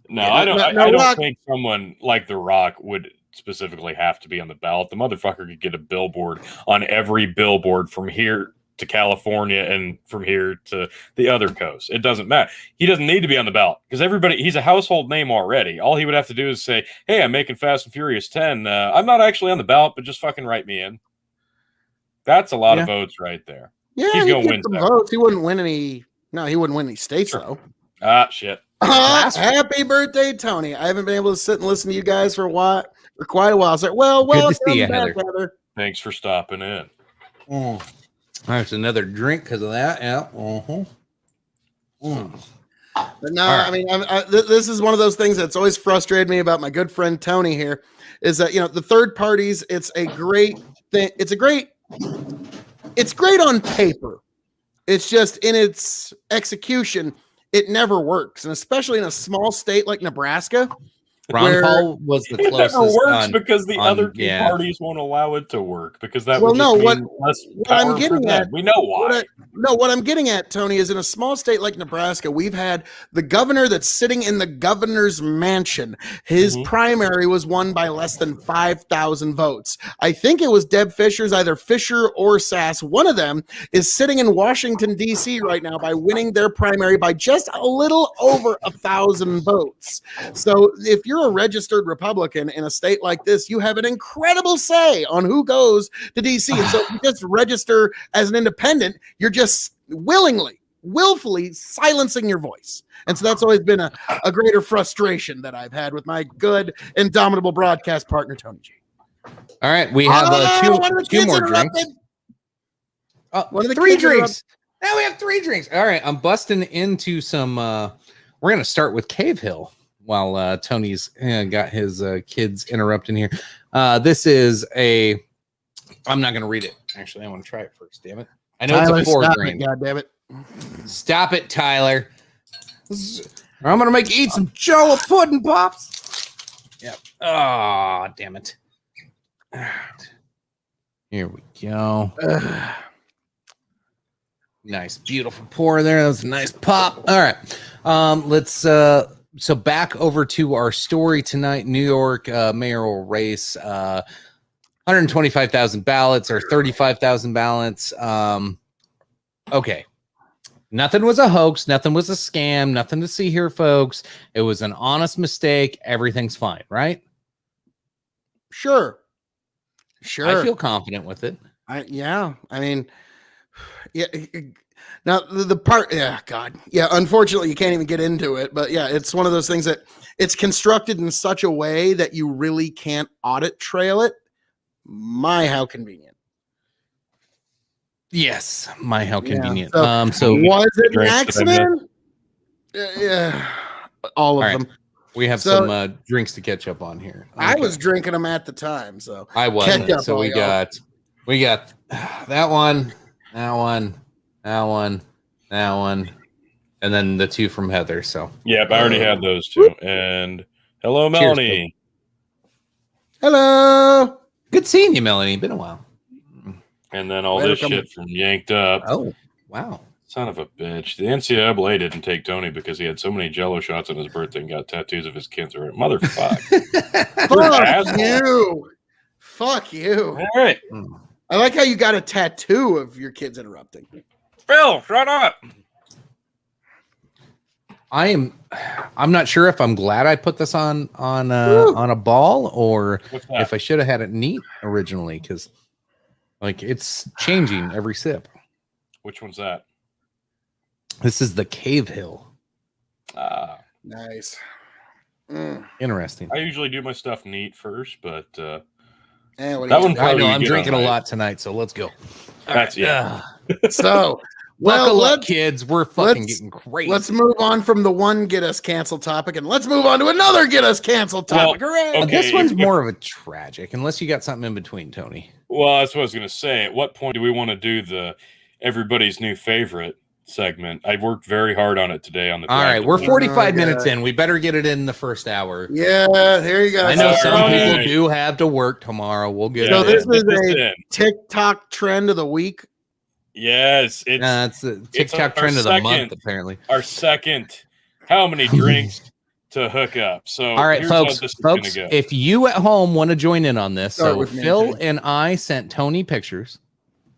No, I don't Rock- think someone like The Rock would specifically have to be on the ballot. The motherfucker could get a billboard on every billboard from here to California and from here to the other coast. It doesn't matter. He doesn't need to be on the ballot because he's a household name already. All he would have to do is say, "Hey, I'm making Fast and Furious 10. I'm not actually on the ballot, but just fucking write me in." That's a lot of votes right there. yeah, he's he'd gonna get win some several. votes. He wouldn't win any. No, he wouldn't win any states Sure. though. Ah, shit. Happy birthday, Tony! I haven't been able to sit and listen to you guys for quite a while. So, well, Good to welcome see you, back, Heather. Heather. Thanks for stopping in. There's another drink because of that. Yeah. But no, All right. I mean, this is one of those things that's always frustrated me about my good friend Tony here, is that, you know, the third parties, it's a great thing. It's great on paper. It's just in its execution, it never works. And especially in a small state like Nebraska. Ron Where- Paul was the It closest. never works on- because the on- other two yeah. parties won't allow it to work because that Well, would no, just what- mean less what I'm power for getting them. at- We know why. What I'm getting at, Tony, is in a small state like Nebraska, we've had the governor that's sitting in the governor's mansion. His primary was won by less than 5,000 votes. I think it was Deb Fischer's, either Fischer or Sass. One of them is sitting in Washington, D.C. right now by winning their primary by just a little over 1,000 votes. So if you're a registered Republican in a state like this, you have an incredible say on who goes to D.C. And so if you just register as an independent, you're just willfully silencing your voice. And so that's always been a greater frustration that I've had with my good, indomitable broadcast partner, Tony G. All right, we have one of the two kids more interrupted. drinks. One of the Three kids drinks. Now we have 3 drinks. All right, I'm busting into some. We're gonna start with Cave Hill while Tony's got his kids interrupting here. This is a. I'm not gonna read it. Actually, I want to try it first. Damn it! I know Tyler, it's a 4 stop grain. it, God damn it. Stop it, Tyler. Or I'm gonna make you eat some Jello pudding pops. Yep. Oh, damn it. All right. Here we go. Nice, beautiful pour there. That was a nice pop. All right. Let's so back over to our story tonight. New York mayoral race. 125,000 ballots or 35,000 ballots. Okay. Nothing was a hoax. Nothing was a scam. Nothing to see here, folks. It was an honest mistake. Everything's fine, right? Sure. I feel confident with it. Yeah. I mean, yeah. Now the part, yeah, God, yeah. Unfortunately, you can't even get into it. But yeah, it's one of those things that it's constructed in such a way that you really can't audit trail it. My, how convenient. Yes, my how convenient. So, So was it an Drinks that I accident? Yeah, all of All right. them. we have So- some drinks to catch up on here. I Okay. was drinking them at the time, so I Catch wasn't. up, So all we y'all. got that one, and then the 2 from Heather. So Yep, I already had those two. And hello, Melanie. hello. good seeing you, Melanie. Been a while. And then all Better this come- shit from Yanked Up. Oh, wow. Son of a bitch. The NCAA didn't take Tony because he had so many Jello shots on his birthday and got tattoos of his kids. Or motherfucker. Fuck asshole. you. Fuck you. All right, I like how you got a tattoo of your kids interrupting. Phil, shut up. I'm not sure if I'm glad I put this on a ball or What's that? if I should have had it neat originally, because like it's changing every sip. Which one's that? This is the Cave Hill. Nice. Interesting. I usually do my stuff neat first, but What That do you one do? I know you I'm get drinking on a my- lot tonight, so let's go. that's yeah. So Well, Buckle up, let's kids. We're fucking let's- getting crazy. let's move on from the one get us canceled topic, and let's move on to another get us canceled topic. Hooray! okay. This one's if- more of a tragic, unless you got something in between, Tony. Well, that's what I was going to say. At what point do we want to do the everybody's new favorite segment? I worked very hard on it today on the. All right, we're draft. 45 Oh, minutes God. in. We better get it in the first hour. Yeah, here you go. I know All some right. people do have to work tomorrow. We'll get So it. this in. is Get a in. TikTok trend of the week. Yes, it's It's the TikTok our trend of the month, second- apparently. our second. How many drinks to hook up? So All right, here's how folks. this is gonna Folks, go. if you at home want to join in on this, Start so with me, Phil okay. and I sent Tony pictures,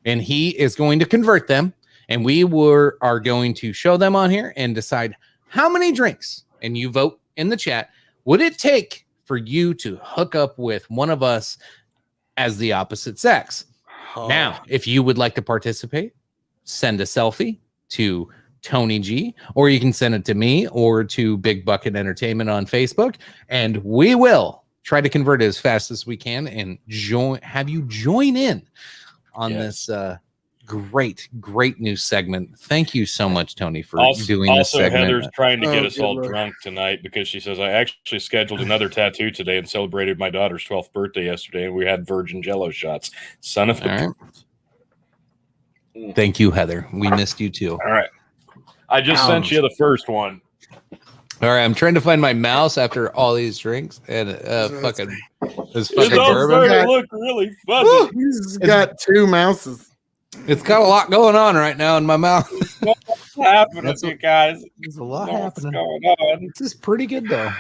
and he is going to convert them, and we are going to show them on here and decide how many drinks. And you vote in the chat. Would it take for you to hook up with one of us as the opposite sex? Now, if you would like to participate, send a selfie to Tony G, or you can send it to me or to Big Bucket Entertainment on Facebook, and we will try to convert it as fast as we can and have you join in on Yes. this great new segment. Thank you so much, Tony, for Also, doing this segment. Heather's trying to get Oh, us good all Lord. drunk tonight because she says I actually scheduled another tattoo today and celebrated my daughter's 12th birthday yesterday, and we had virgin Jello shots. Son of a. All right. Thank you, Heather. We missed you too. All right. I just sent you the first one. All right, I'm trying to find my mouse after all these drinks and fucking this It's fucking all bourbon. starting to look really fuzzy. He's got two mouses. It's got a lot going on right now in my mouth. What's happening, That's you guys? There's a lot What's happening. going on? This is pretty good though.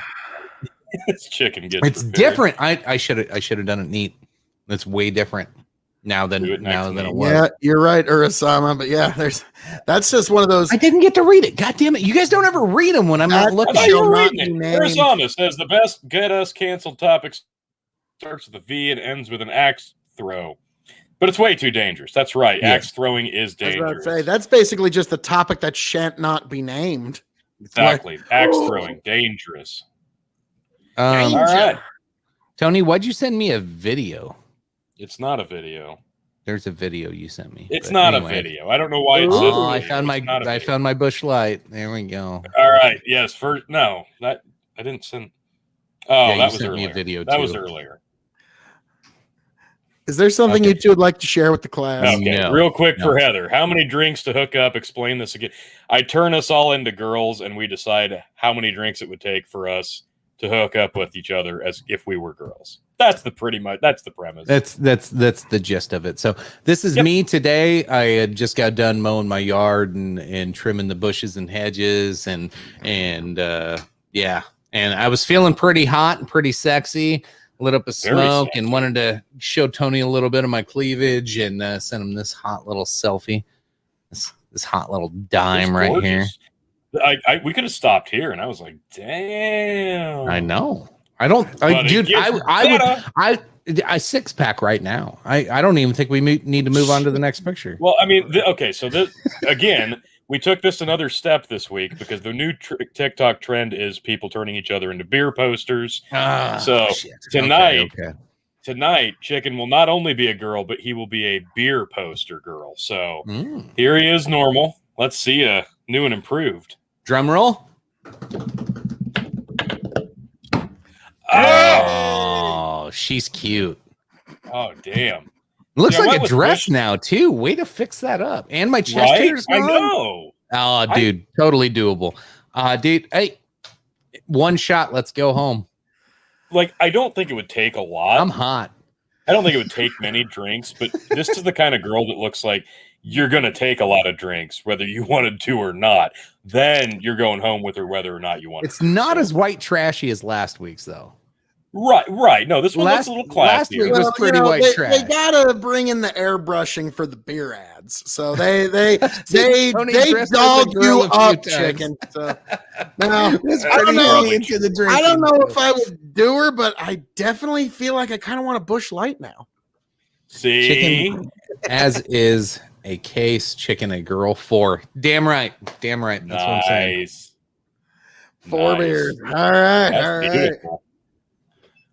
This chicken gets It's prepared. different. I should have done it neat. It's way different now than Do it next it week. was. Yeah, you're right, Urasama. But yeah, that's just one of those. I didn't get to read it. God damn it! You guys don't ever read them when I'm not That- looking. I thought you Shall were not reading be it. named. Urasama says the best get us canceled topic starts with a V and ends with an axe throw. But it's way too dangerous. That's right. Yeah. Axe throwing is I was about dangerous. to say that's basically just the topic that shan't not be named. Exactly. Axe throwing. Dangerous. Um, Danger. All right. Tony, why'd you send me a video? It's not a video. There's a video you sent me. It's but not anyway. a video. I don't know why it says Oh, I video. found It's not a I video. found my bush light. There we go. All right. Yes. First, no, that I didn't send. Oh, Yeah, you that was sent me a earlier. video, That was too. earlier. Is there something Okay. you two would like to share with the class? Okay, No, real quick no. for Heather. How many drinks to hook up? Explain this again. I turn us all into girls, and we decide how many drinks it would take for us to hook up with each other as if we were girls. That's the premise. That's the gist of it. So this is Yep. me today. I had just got done mowing my yard and trimming the bushes and hedges and yeah. And I was feeling pretty hot and pretty sexy. Lit up a Very smoke sexy. and wanted to show Tony a little bit of my cleavage and send him this hot little selfie. This hot little dime It's right here. gorgeous. We could have stopped here, and I was like, "Damn!" I know. I don't, But it dude. gets I six pack right now. I don't even think we need to move on to the next picture. Well, I mean, okay. So this again, we took this another step this week because the new TikTok trend is people turning each other into beer posters. So, shit. tonight- Okay. Tonight, Chicken will not only be a girl, but he will be a beer poster girl. So Mm. here he is, normal. Let's see a new and improved. Drum roll. Oh, she's cute. Oh, damn! Looks Yeah, like what a was dress Bush- now too. Way to fix that up. And my chest Right? hair's I gone. know. Oh, dude, totally doable. Dude, hey, one shot. Let's go home. Like, I don't think it would take a lot. I'm hot. I don't think it would take many drinks, but this is the kind of girl that looks like you're going to take a lot of drinks, whether you wanted to or not. Then you're going home with her, whether or not you want. It's to. not So- as white trashy as last week's though. right. No, this one looks a little last classier. week was pretty white they trash. gotta bring in the airbrushing for the beer ads, so they Tony dressed as a dog girl you a few up, times. Chicken. So, now, It's I don't pretty know. early into the drinking. I don't know if I would do her, but I definitely feel like I kind of want a Bush Light now. See, Chicken, as is a case, chicken, a girl, 4. Damn right. That's what I'm saying. nice. 4 Nice. beers. All right. That's All right. beautiful.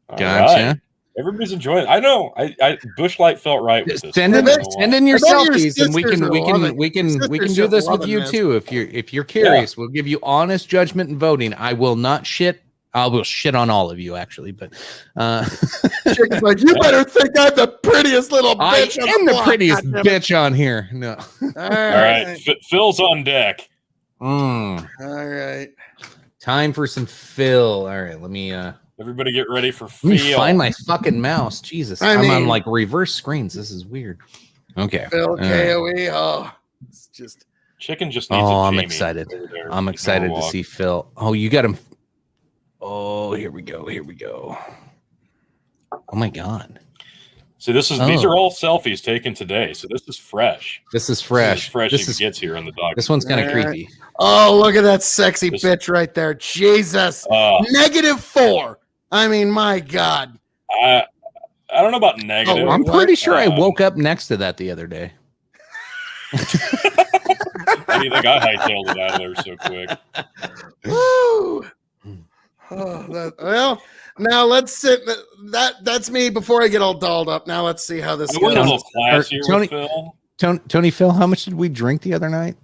All Gotcha. right. Everybody's enjoying it. I know. I Bushlight felt right with this. Send in your I bet your selfies, and we sisters can are loving- we can your do sisters this are with loving you this. too. If you're curious, we'll give you honest judgment and voting. I will not shit. I will shit on all of you actually, but Chicken's like, you better think I'm the prettiest little I bitch. on am the block, prettiest goddammit." bitch on here. No. All All right, right. Phil's on deck. Mm. All right. Time for some Phil. All right, let me Everybody get ready for let me Phil. find my fucking mouse. Jesus, I I'm on mean- like reverse screens. This is weird. Okay. Phil All right. KOE. Oh, it's just. Chicken just needs Oh, a I'm Jamie excited. over there. I'm excited to Walk. see Phil. Oh, you got him. Oh, here we go. Here we go. Oh my God. So these are all selfies taken today. So this is fresh. This is This fresh. is fresh This as is it gets here on the dog. this one's kind of All right. creepy. Oh, look at that sexy This- bitch right there. Jesus. -4. I mean, my God. I don't know about negative. Oh, I'm pretty sure I Um, woke up next to that the other day. How do you think I hightailed it out of there so quick? Woo. Oh, well, now let's sit. That's me before I get all dolled up. Now let's see how this I went a goes. little classier Tony- with Phil. Tony Phil, how much did we drink the other night?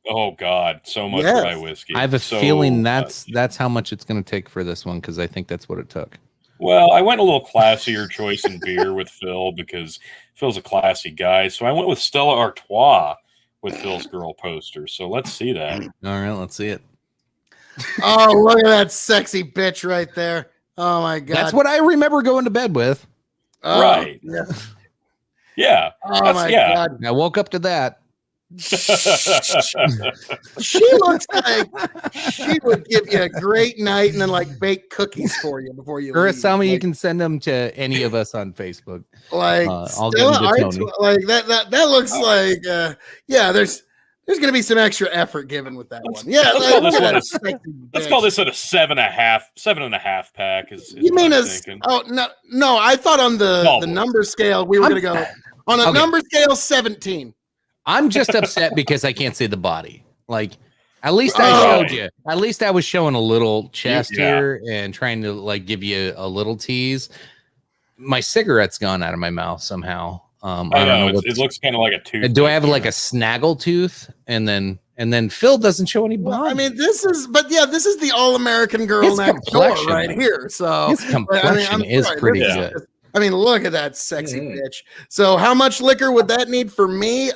Oh God, so much Yes. rye whiskey. I have a So feeling much. that's how much it's going to take for this one because I think that's what it took. Well, I went a little classier choice in beer with Phil because Phil's a classy guy. So I went with Stella Artois with Phil's girl poster. So let's see that. All right, let's see it. Oh, look at that sexy bitch right there. Oh my God. That's what I remember going to bed with. Oh, Right. Yeah. Yeah. Oh my yeah. God. I woke up to that. She looks like she would give you a great night and then like bake cookies for you before you leave. Kurosawa, you Like- can send them to any of us on Facebook. like I'll give them Stella to Artois, Tony. like that looks like yeah. There's gonna be some extra effort given with that Let's- one. Yeah, let's like, call this look at one that a- sexy Let's bitch. call this at a 7.5 pack. Is You what mean I'm as thinking. oh no? I thought on the No. number scale we were I'm- gonna go on a Okay. number scale 17. I'm just upset because I can't see the body. Like, at least I Oh. showed you. At least I was showing a little chest Yeah. here and trying to like give you a little tease. My cigarette's gone out of my mouth somehow. I I don't know. know. It What's, looks kind of like a tooth. do I have like a snaggle tooth? And then Phil doesn't show any body. Well, I mean, this is the all-American girl His next door complexion, right here. So his complexion I'm is sorry, pretty this good. I mean, look at that sexy Mhm. bitch. So, how much liquor would that need for me?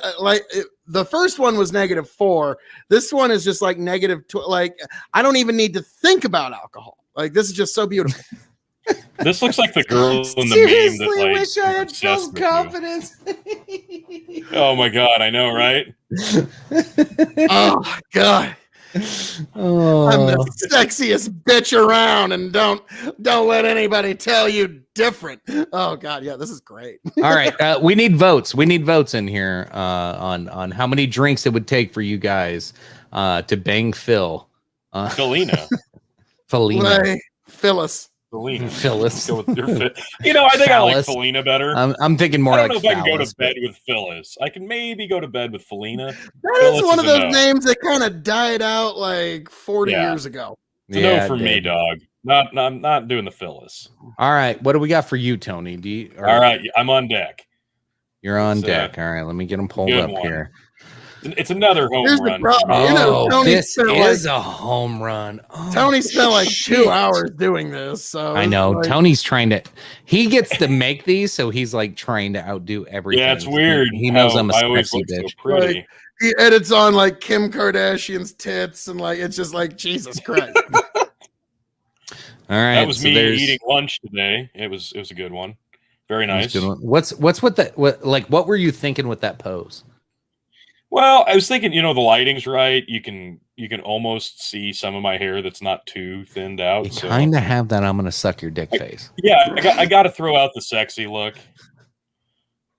The first one was -4. This one is just like like I don't even need to think about alcohol. Like this is just so beautiful. This looks like the girl in the meme that like. wish I had obsessed Phil's with you. confidence. Oh my God, I know, right? Oh God, Oh. I'm the sexiest bitch around, and don't let anybody tell you different. Oh God, yeah, this is great. All right, we need votes. We need votes in here on how many drinks it would take for you guys to bang Phil. Felina. Felina. Like, Phyllis. Felina. Phyllis. Go with your fit. You know, I think I like Phallus. Felina better. I'm thinking more I don't like know if I can go phallus, to bed with Phyllis. I can maybe go to bed with Felina. That Phyllis is one of is a those no. names that kind of died out like 40 Yeah. years ago. It's a Yeah, no for me, dude. dog. I'm not doing the Phyllis. All right, what do we got for you, Tony? All right, I'm on deck. you're on It's, deck. All right, let me get them pulled good up one. here. It's another home Here's the run. problem. for me. You know, Oh, Tony this spent is like- a home run. Oh, Tony spent like 2 shit. hours doing this. So I know like, Tony's trying to. He gets to make these, so he's like trying to outdo everything. Yeah, it's weird. He knows how I'm a I always sexy look bitch. so pretty. he edits on like Kim Kardashian's tits, and like it's just like Jesus Christ. All right, That was so me there's- eating lunch today. It was a good one. Very that's a nice. good one. What's with that? What were you thinking with that pose? Well, I was thinking, the lighting's right. You can almost see some of my hair that's not too thinned out. You So kind of have that. I'm gonna suck your dick face. yeah, I got to throw out the sexy look.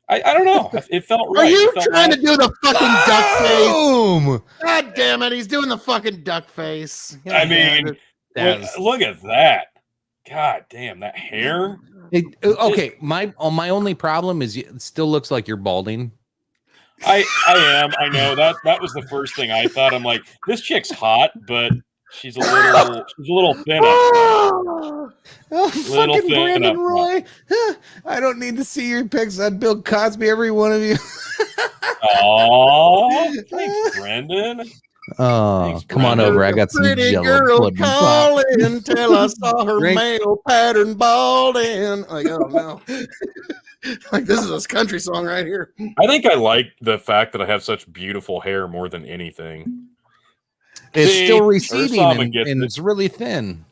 I don't know. It felt right. Are you It felt trying to right. do the fucking duck face? Boom! God damn it, he's doing the fucking duck face. I mean, That was- look at that. God damn, that hair. Okay, my only problem is it still looks like you're balding. I am. I know that was the first thing I thought. I'm like, this chick's hot, but She's a little thin up front. Oh, Little fucking thin Brandon up Roy. I don't need to see your pics on Bill Cosby, every one of you. Oh, thanks, Brendan. Oh, Thanks, come on Brandon. over. I got some Pretty Jello girl pudding pop. calling till I saw her Drink. male pattern balding. Like, oh no. Like, this is a country song right here. I think I like the fact that I have such beautiful hair more than anything. It's See, still receding Ursama and gets it. it's really thin.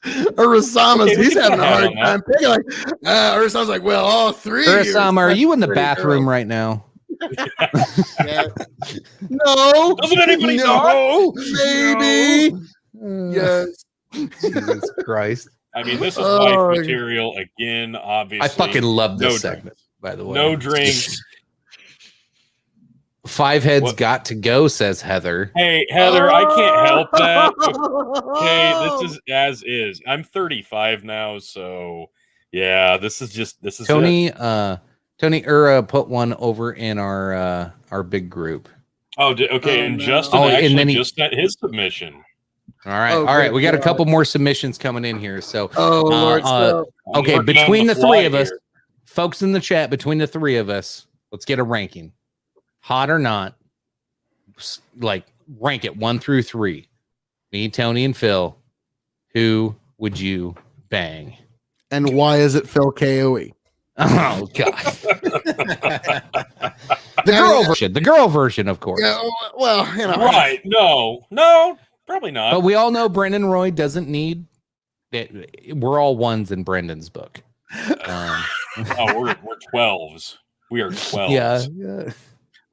Ursama's, Okay, we he's can having a have hard on that. time picking. Like, Ursama's like, well, all three. of you Ursama, are such you in the pretty bathroom girls. right now? Yeah. No. Doesn't anybody No. Maybe. No. Yes. Jesus Christ. I mean, this is Oh, wife material again, obviously. I fucking love this No segment, by the way. No drinks. 5 heads What? got to go, says Heather. Hey, Heather, I can't help that. Hey, Oh. this is as is. I'm 35 now, so yeah, this is it. Tony Ura put one over in our big group. Oh, okay, Oh, and no. Justin Oh, and actually then he- just sent his submission. All right. Oh, All right. good We got a God. couple more submissions coming in here. So Oh, Lord. So, I'm okay, working on between the fly three of us, here. folks in the chat, between the three of us, let's get a ranking. Hot or not, like rank it 1 through 3. Me, Tony, and Phil. Who would you bang? and why is it Phil KOE? Oh God. The girl version, of course. Yeah, well, you know. Right? No, probably not. But we all know Brendan Roy doesn't need it. We're all ones in Brendan's book. Oh, we're 12s. We are 12s. Yeah.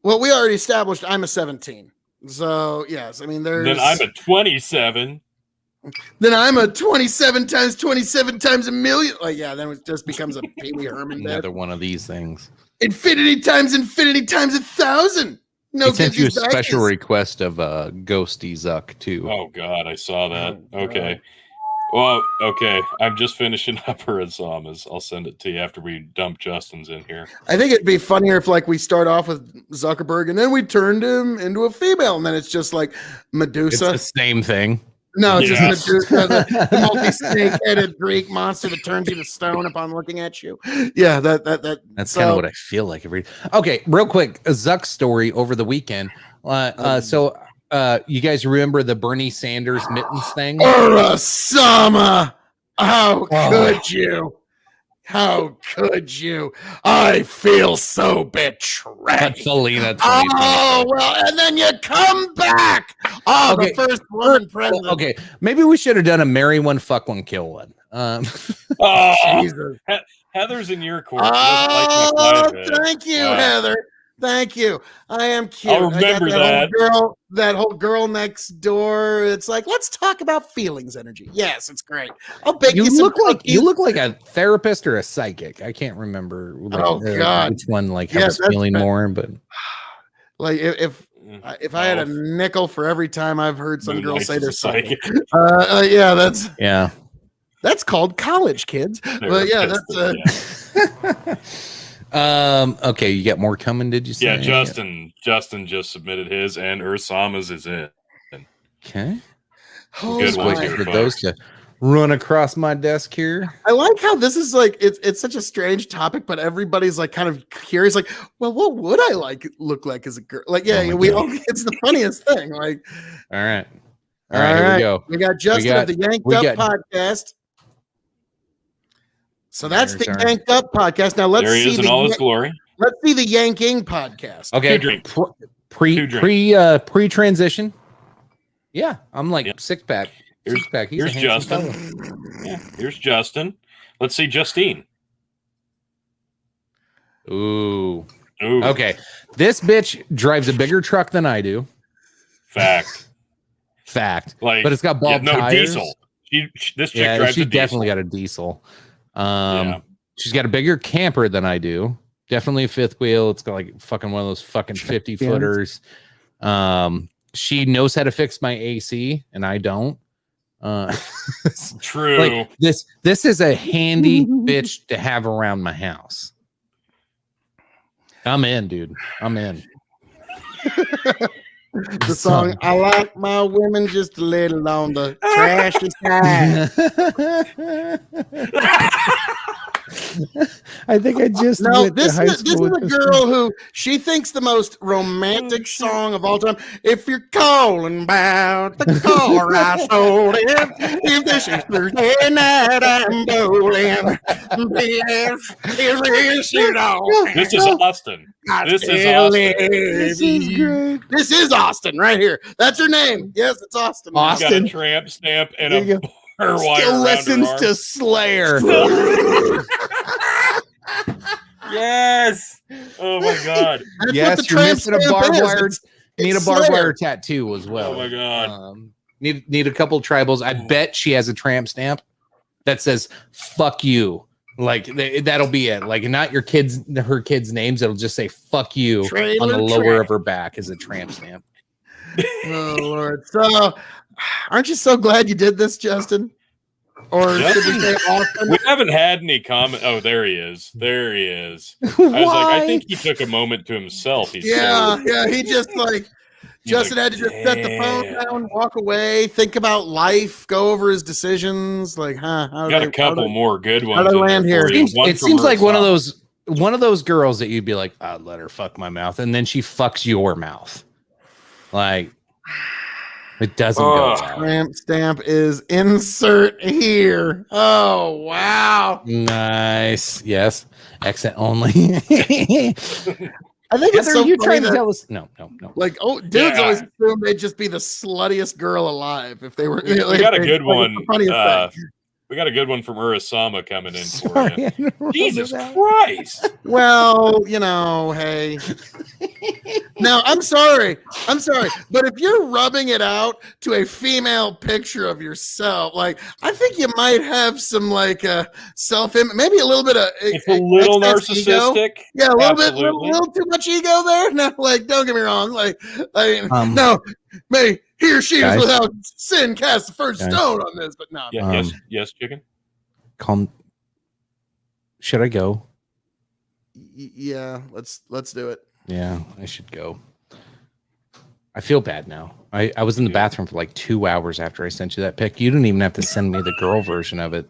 Well, we already established I'm a 17. So, yes, I mean, there's. Then I'm a 27. Then I'm a 27 times 27 times a million. Like, yeah, then it just becomes a Pee Wee Herman bed. Another one of these things. Infinity times 1,000. No, He sent you a gives back special is- request of Ghosty Zuck too. Oh God, I saw that. Oh, Okay. Well, okay. I'm just finishing up her Osama's. I'll send it to you after we dump Justin's in here. I think it'd be funnier if, like, we start off with Zuckerberg and then we turned him into a female, and then it's just like It's Medusa. the same thing. No, it's Yeah. just Medusa, the multi-snake-headed Greek monster that turns you to stone upon looking at you. Yeah, that's That's kind of what I feel like every. Okay, real quick, a Zuck story over the weekend. So you guys remember the Bernie Sanders mittens thing? Urasama, how Oh. could you? How could you? I feel so betrayed. At Felina Oh, well, and then you come back. Oh, Okay. the first woman president. Okay, maybe we should have done a marry one, fuck one, kill one. Oh, Jesus. Heather's in your court. She doesn't like my Oh, five head. thank you, Wow. Heather. Thank you. I am cute. I'll remember I got that whole girl next door. It's like, let's talk about feelings energy. Yes, it's great. I'll bake you, you some look like a therapist or a psychic. I can't remember. Like, Oh, God. which one like Yes, helps that's feeling bad. more. But Like if I had a nickel for every time I've heard some Moon girl Knights say is they're a psychic. psychic. Yeah, yeah. that's called college, kids. But yeah, that's Okay, you got more coming? Did you say? yeah. Justin just submitted his, and Ursama's is in. Okay. oh Good Just one my. waiting here, for folks. those to run across my desk here. I like how this is like it's such a strange topic, but everybody's like kind of curious, like, well, what would I look like as a girl? Like, yeah, Oh my we God. all it's the funniest thing. Like, All right. All right, here we go. We got Justin got- of the Yanked we Up got- podcast. So that's There's the our- Yanked Up podcast. Now let's There he see is in all his glory. let's see the Yanking podcast. Okay. Two drinks. Pre transition. Yeah, I'm like Yep. six pack. Here's- Six pack. He's a here's handsome Justin. fella. Yeah, here's Justin. Let's see Justine. Ooh. Ooh, Okay. This bitch drives a bigger truck than I do. fact. Fact. Like, But it's got bald no tires. diesel. This chick Yeah, drives she a diesel. definitely got a diesel. Yeah. She's got a bigger camper than I do. Definitely a fifth wheel. It's got like fucking one of those fucking 50 footers. She knows how to fix my AC, and I don't. True. Like this is a handy bitch to have around my house. I'm in, dude. I'm in. The song "I Like My Women Just a Little on the Trashy Side." I think I just No, went to this high is school a with this girl who she thinks the most romantic song of all time. If you're calling about the car I sold him, if this is Thursday night I'm bowling, This is Austin. This is Austin. This is great. This is Austin right here. That's her name. Yes, it's Austin. She's got Austin. a tramp stamp and There you a barbed wire Still around her listens arm. to Slayer. Yes. Oh my god. That's what Yes, the you're tramp missing a stamp barbed is. wire. Need a barbed Slayer. wire tattoo as well. Oh my god. Need a couple tribals. I bet she has a tramp stamp that says "fuck you." Like that'll be it. Like not her kids' names. It'll just say "fuck you" on the Trailer lower trash. of her back as a tramp stamp. Oh Lord! So, aren't you so glad you did this, Justin? Or should we say Austin? We haven't had any comment. Oh, there he is. There he is. I was like, I think he took a moment to himself. He's Yeah, so, yeah. He just like Justin had to just set the phone damn. down, walk away, think about life, go over his decisions. Like, how Got did a couple more good ones. how'd I in there land for here? you. One It from seems like one of Urasana. those girls that you'd be like, I'd let her fuck my mouth, and then she fucks your mouth. Like it doesn't go Ugh. well. Tramp stamp is insert here. Oh wow! Nice. Yes. Exit only. I think it's Heather, so you funny trying to that, tell us? No. like, dudes Yeah. always assume they'd just be the sluttiest girl alive if they were. We like, got a it's good like the one. funniest thing. We got a good one from Urasama coming in for Sorry, you. I interrupted Jesus that. Christ. Well, hey. Now, I'm sorry, but if you're rubbing it out to a female picture of yourself, like I think you might have some self-image, maybe a little bit of It's a little excess ego. narcissistic. Yeah, a little Absolutely. little too much ego there. No, don't get me wrong. No, may he or she Guys? is without sin cast the first Guys? stone on this, but no. Yeah, yes, chicken. Calm. Should I go? Yeah, let's do it. Yeah, I should go. I feel bad now. I was in the bathroom for like 2 hours after I sent you that pic. You didn't even have to send me the girl version of it.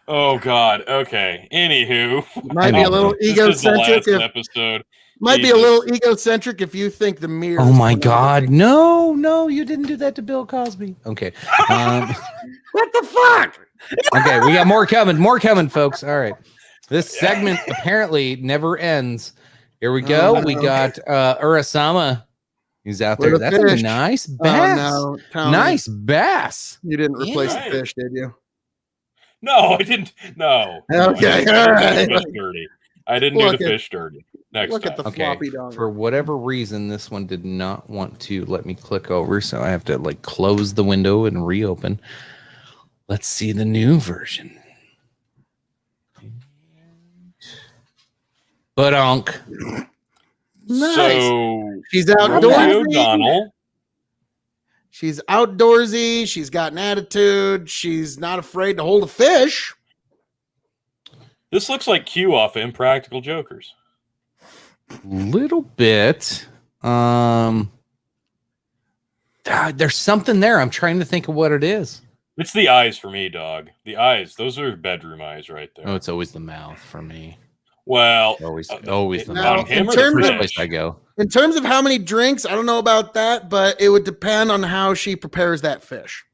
Oh God. Okay. Anywho, Might be a little this is the egocentric. last episode. Might be a little egocentric if you think the mirror. Oh my God. No, you didn't do that to Bill Cosby. Okay. What the fuck? Okay, we got more coming, folks. All right. This segment apparently never ends. Here we go. Oh, no. We got Urasama. He's out there. With a That's fish. a nice bass. Oh, no. Tony, Nice bass. You didn't replace Yeah. the fish, did you? No, I didn't. No. Okay, No, all I didn't do right. the fish dirty. I didn't Look do the at- fish dirty. Next Look time. at the Okay. floppy dog. For whatever reason, this one did not want to let me click over, so I have to close the window and reopen. Let's see the new version. Badonk. Nice. So She's Rosie outdoorsy. O'Donnell. She's outdoorsy. She's got an attitude. She's not afraid to hold a fish. This looks like Q off of Impractical Jokers. Little bit. There's something there. I'm trying to think of what it is. It's the eyes for me, dog. The eyes. Those are bedroom eyes right there. Oh, it's always the mouth for me. Well, Always the Now, mouth. him in or the terms of- First fish? place I go. In terms of how many drinks, I don't know about that, but it would depend on how she prepares that fish.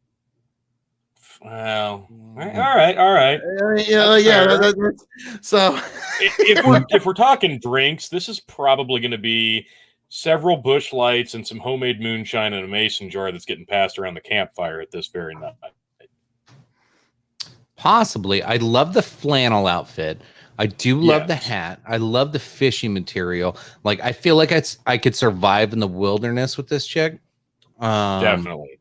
Well, all right. Yeah. fair. So If we're talking drinks, this is probably going to be several bush lights and some homemade moonshine in a mason jar that's getting passed around the campfire at this very night. Possibly. I love the flannel outfit. I do love the Yes. hat. I love the fishing material. I feel like I could survive in the wilderness with this chick. Definitely.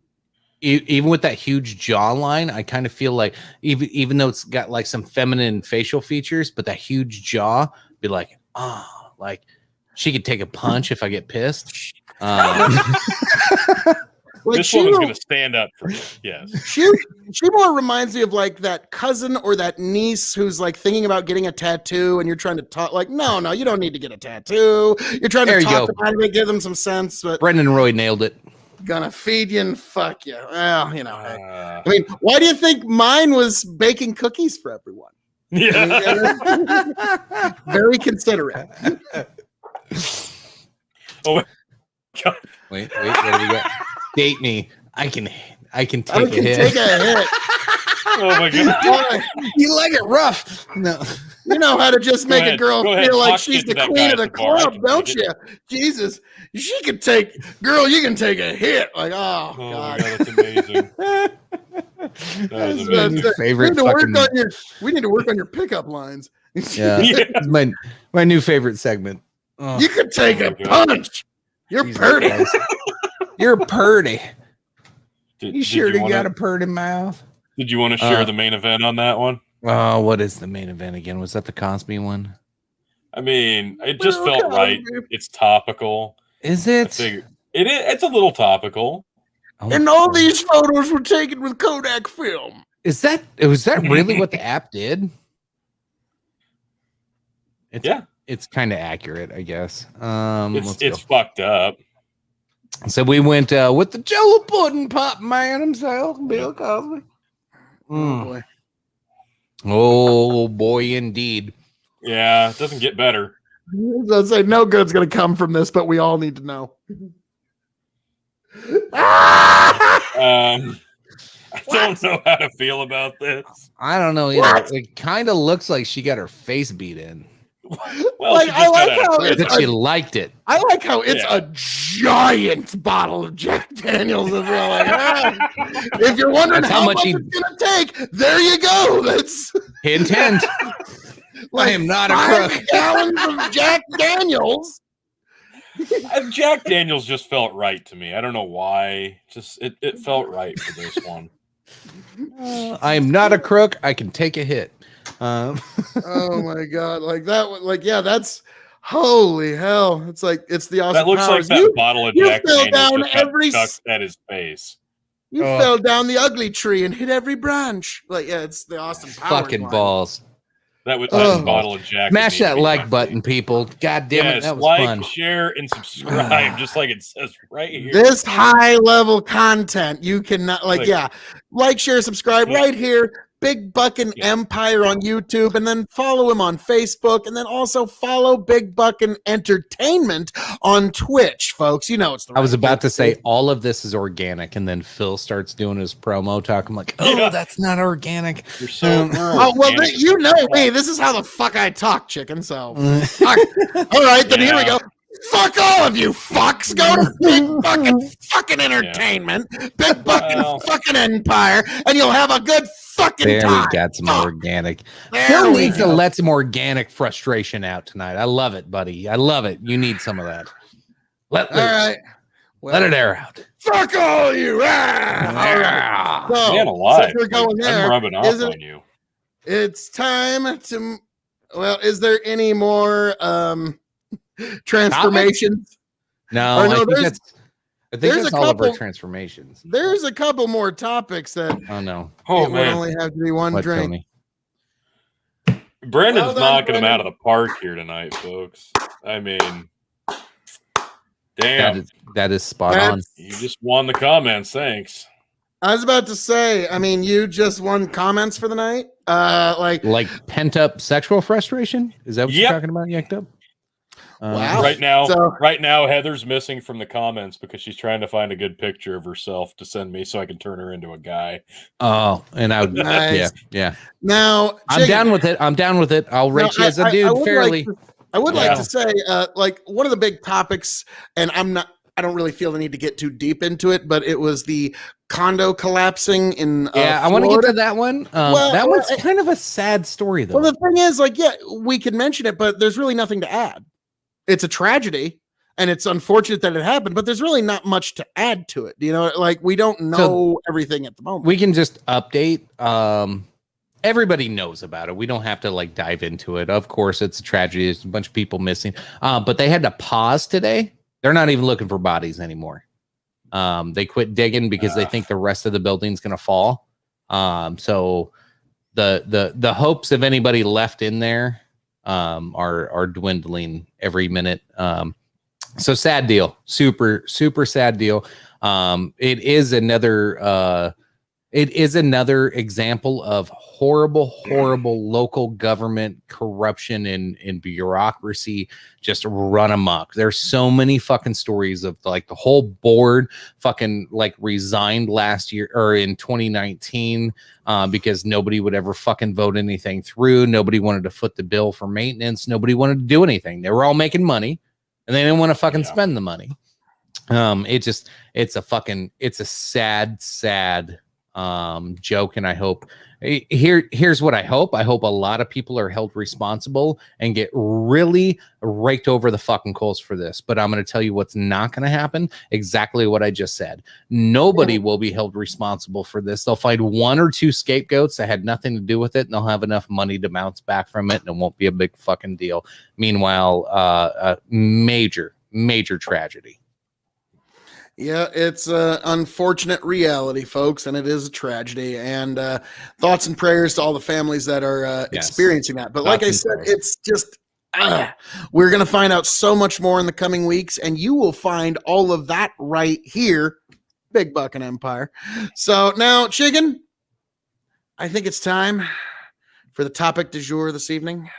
Even with that huge jawline, I kind of feel like even though it's got some feminine facial features, but that huge jaw be like she could take a punch if I get pissed. Like this she woman's re- going to stand up for you. Yes. she more reminds me of like that cousin or that niece who's like thinking about getting a tattoo, and you're trying to talk like, no, you don't need to get a tattoo. You're trying There to you talk go. about it, give them some sense, but Brendan Roy nailed it. gonna feed you and fuck you. Well, you know. Uh, I mean, why do you think mine was baking cookies for everyone? yeah. Very considerate. Oh my God. Wait, what do we got? Date me. I can take I a can hit. take a hit. Oh my God. You like it rough? No. You know how to just make ahead, a girl go ahead, feel like talk she's shit to the that queen guy of the at the bar. I club, can don't take you? Jesus, she could take, girl, you can take a hit. Like, Oh oh, my God. God, that's amazing. That was That's amazing. it. Favorite We need to work on your pickup lines. Yeah. Yeah. It's my new favorite segment. Oh, You could take Oh my a God. punch. You're Jesus pretty. Christ. You're pretty. Did, You did sure you got wanna, a purty mouth? did you want to share the main event on that one? Oh, what is the main event again? Was that the Cosby one? I mean, it just Well, felt right. Cosby. It's topical. Is I it? figured it's a little topical. Oh, And all these photos were taken with Kodak film. was that really what the app did? It's kind of accurate, I guess. It's fucked up. So we went with the Jello pudding pop man himself, Bill Cosby. Oh, boy. Oh boy, indeed. Yeah, it doesn't get better. I'd say no good's going to come from this, but we all need to know. I don't know how to feel about this. I don't know either. It kind of looks like she got her face beat in, Well, Like, she I just like got out how of it's prison. but she liked it. I like how it's Yeah. a giant bottle of Jack Daniels as well. Like, if you're wondering That's how how much much he- it's gonna take, there you go. That's Intent. I am not a 5 crook. gallons of Jack Daniels. Jack Daniels just felt right to me. I don't know why. Just it felt right for this one. I am not a crook. I can take a hit. Oh my god! Like that. Like yeah, that's holy hell. It's like it's the awesome That looks powers. like that bottle of you Jack fell Daniels down just got every chucked at his face. You Oh. fell down the ugly tree and hit every branch. Like yeah, it's the Austin Powers Fucking line. balls. That was Oh. that bottle of Jack. Smash would need that to be like empty. button, people. God damn it. Yes, That was like, fun. share, and subscribe, just like it says right here. This high level content, you cannot like, share, subscribe Yeah. right here. Big Buckin' Yeah. Empire on YouTube, and then follow him on Facebook, and then also follow Big Buckin' Entertainment on Twitch, folks. You know it's the I was right about to thing. say all of this is organic, and then Phil starts doing his promo talk. I'm like, oh, Yeah. that's not organic. You're so Oh well, organic. you know me. This is how the fuck I talk, chicken. So, fuck. All right, then here we Yeah. go. Fuck all of you fucks. Go to Big Buckin' fucking Entertainment, Big Buckin' Well. fucking Empire, and you'll have a good fucking There time. we got some Fuck. organic. There Phil we needs to go. let some organic frustration out tonight. I love it, buddy. I love it. You need some of that. Let All loose. right. Well, Let it air out. fuck all of you. Ah! All right. So, Man alive. since we're going there, I'm rubbing off isn't on you. it's time to. Well, is there any more transformations? No, Or I no, think there's- that's there's that's a all of our couple- transformations. There's a couple more topics that Oh no. Oh it would man, only have to be one What, drink. Tony? Brandon's Well done, knocking him Brendan. out of the park here tonight, folks. I mean, damn, That is spot on. That's- you just won the comments. Thanks. I was about to say, I mean, you just won comments for the night. Like pent up sexual frustration? Is that what Yep. you're talking about, Yanked Up? Wow. Right now, So- Heather's missing from the comments because she's trying to find a good picture of herself to send me so I can turn her into a guy. Oh, and I would, Nice. yeah. now, I'm Chicken, down with it. I'll rate you as a dude would fairly. I would Yeah. like to say, like one of the big topics, and I don't really feel the need to get too deep into it, but it was the condo collapsing in. I want to get Florida. to that one. Well, that one's well, kind of a sad story, though. Well, the thing is, like, yeah, we could mention it, but there's really nothing to add. It's a tragedy, and it's unfortunate that it happened, but there's really not much to add to it. You know, like we don't know everything at the moment. We can just update. Everybody knows about it. We don't have to like dive into it. Of course, it's a tragedy. There's a bunch of people missing. But they had to pause today. They're not even looking for bodies anymore. They quit digging because they think the rest of the building's going to fall. So the hopes of anybody left in there are dwindling every minute. So sad deal, super sad deal. It is another example of horrible local government corruption and bureaucracy just run amok. There's so many fucking stories of like the whole board fucking like resigned last year or in 2019 because nobody would ever fucking vote anything through. Nobody wanted to foot the bill for maintenance. Nobody wanted to do anything. They were all making money and they didn't want to fucking spend the money. It's a sad joke, and I hope here's what I hope a lot of people are held responsible and get really raked over the fucking coals for this. But I'm going to tell you what's not going to happen. Exactly what I just said. Nobody will be held responsible for this. They'll find one or two scapegoats that had nothing to do with it, and they'll have enough money to bounce back from it, and it won't be a big fucking deal. Meanwhile, major tragedy. Yeah, it's an unfortunate reality, folks, and it is a tragedy. And thoughts and prayers to all the families that are experiencing that. But like I said, it's just we're going to find out so much more in the coming weeks, and you will find all of that right here, Big Buck and Empire. So now, Chicken, I think it's time for the topic du jour this evening.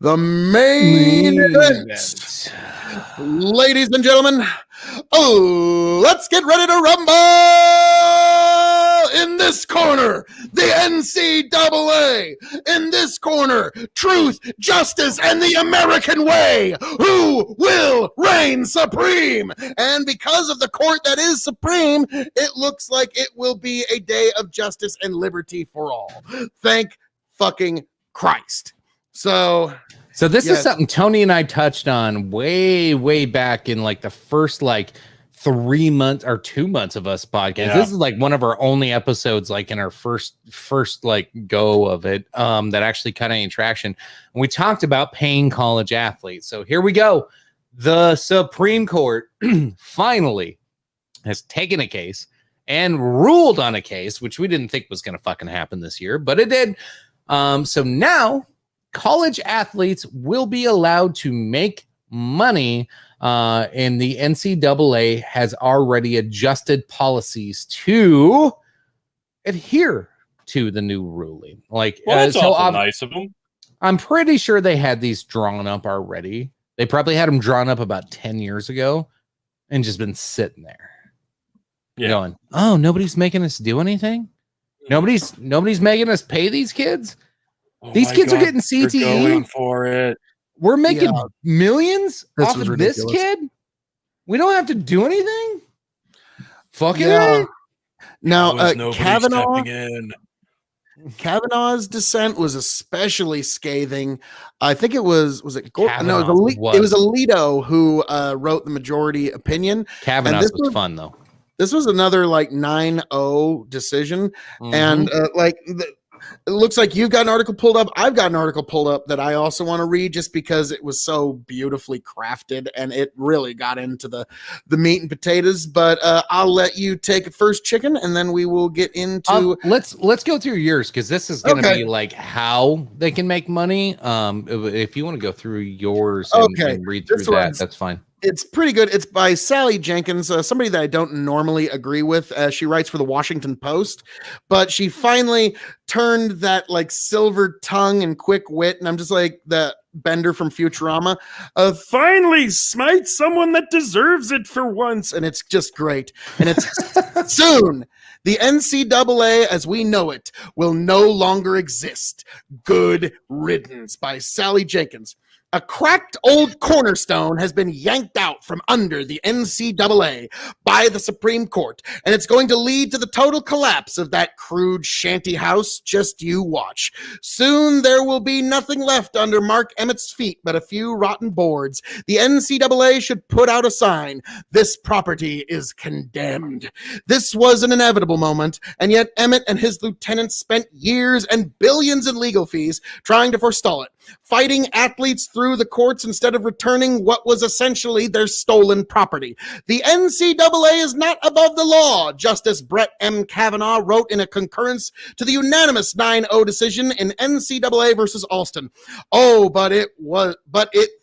The main event. Ladies and gentlemen, let's get ready to rumble. In this corner, the NCAA. In this corner, truth, justice, and the American way. Who will reign supreme? And because of the court that is supreme, it looks like it will be a day of justice and liberty for all. Thank fucking Christ. So this is something Tony and I touched on way back in like the first 3 months or 2 months of us podcast. Yeah. This is like one of our only episodes, like in our first like go of it, that actually kind of gained traction. And we talked about paying college athletes. So here we go. The Supreme Court finally has taken a case and ruled on a case, which we didn't think was going to fucking happen this year, but it did. So now college athletes will be allowed to make money, and the NCAA has already adjusted policies to adhere to the new ruling. That's awful nice of them. I'm pretty sure they had these drawn up already. They probably had them drawn up about 10 years ago and just been sitting there going, oh, nobody's making us do anything. Nobody's making us pay these kids. These kids are getting CTE. Going for it. We're making millions off of this kid. We don't have to do anything. Fucking it. Now, Kavanaugh's dissent was especially scathing. I think it was it was Alito who wrote the majority opinion. Kavanaugh's was fun though. This was another 9-0 decision, and it looks like you've got an article pulled up. I've got an article pulled up that I also want to read just because it was so beautifully crafted and it really got into the meat and potatoes. But I'll let you take it first, Chicken, and then we will get into. Let's go through yours because this is going to be like how they can make money. If you want to go through yours and read through that's fine. It's pretty good. It's by Sally Jenkins, somebody that I don't normally agree with. She writes for the Washington Post, but she finally turned that silver tongue and quick wit. And I'm just like the Bender from Futurama. Finally smite someone that deserves it for once. And it's just great. And it's soon. The NCAA, as we know it, will no longer exist. Good riddance by Sally Jenkins. A cracked old cornerstone has been yanked out from under the NCAA by the Supreme Court, and it's going to lead to the total collapse of that crude shanty house. Just you watch. Soon there will be nothing left under Mark Emmett's feet but a few rotten boards. The NCAA should put out a sign. This property is condemned. This was an inevitable moment, and yet Emmett and his lieutenants spent years and billions in legal fees trying to forestall it. fighting athletes through the courts instead of returning what was essentially their stolen property. The NCAA is not above the law, Justice Brett M. Kavanaugh wrote in a concurrence to the unanimous 9-0 decision in NCAA versus Alston. Oh, but it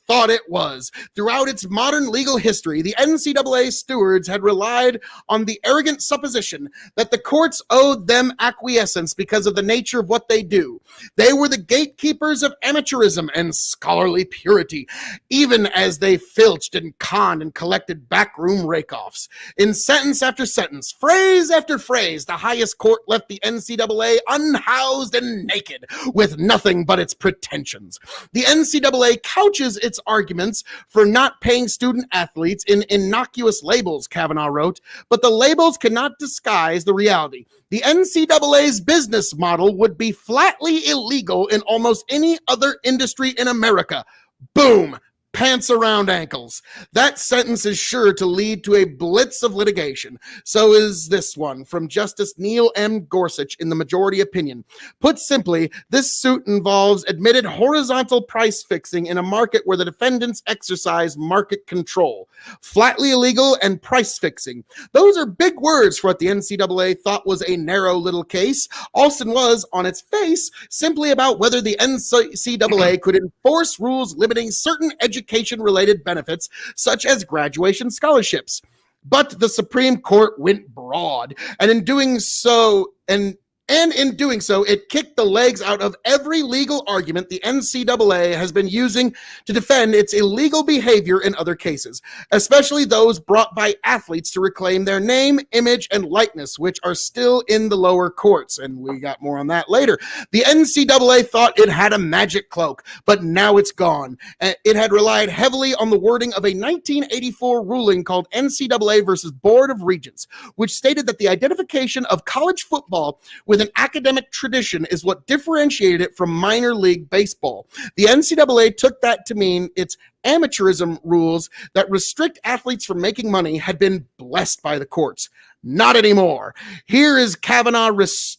thought it was. Throughout its modern legal history, the NCAA stewards had relied on the arrogant supposition that the courts owed them acquiescence because of the nature of what they do. They were the gatekeepers of amateurism and scholarly purity, even as they filched and conned and collected backroom rake-offs. In sentence after sentence, phrase after phrase, the highest court left the NCAA unhoused and naked, with nothing but its pretensions. The NCAA couches its arguments for not paying student athletes in innocuous labels, Kavanaugh wrote, but the labels cannot disguise the reality. The NCAA's business model would be flatly illegal in almost any other industry in America. Boom. Pants around ankles. That sentence is sure to lead to a blitz of litigation. So is this one from Justice Neil M. Gorsuch in the majority opinion. Put simply, this suit involves admitted horizontal price fixing in a market where the defendants exercise market control. Flatly illegal and price fixing. Those are big words for what the NCAA thought was a narrow little case. Alston was, on its face, simply about whether the NCAA could enforce rules limiting certain education-related benefits, such as graduation scholarships. But the Supreme Court went broad, and in doing so, it kicked the legs out of every legal argument the NCAA has been using to defend its illegal behavior in other cases, especially those brought by athletes to reclaim their name, image, and likeness, which are still in the lower courts. And we got more on that later. The NCAA thought it had a magic cloak, but now it's gone. It had relied heavily on the wording of a 1984 ruling called NCAA versus Board of Regents, which stated that the identification of college football with an academic tradition is what differentiated it from minor league baseball. The NCAA took that to mean its amateurism rules that restrict athletes from making money had been blessed by the courts. Not anymore. Here is Kavanaugh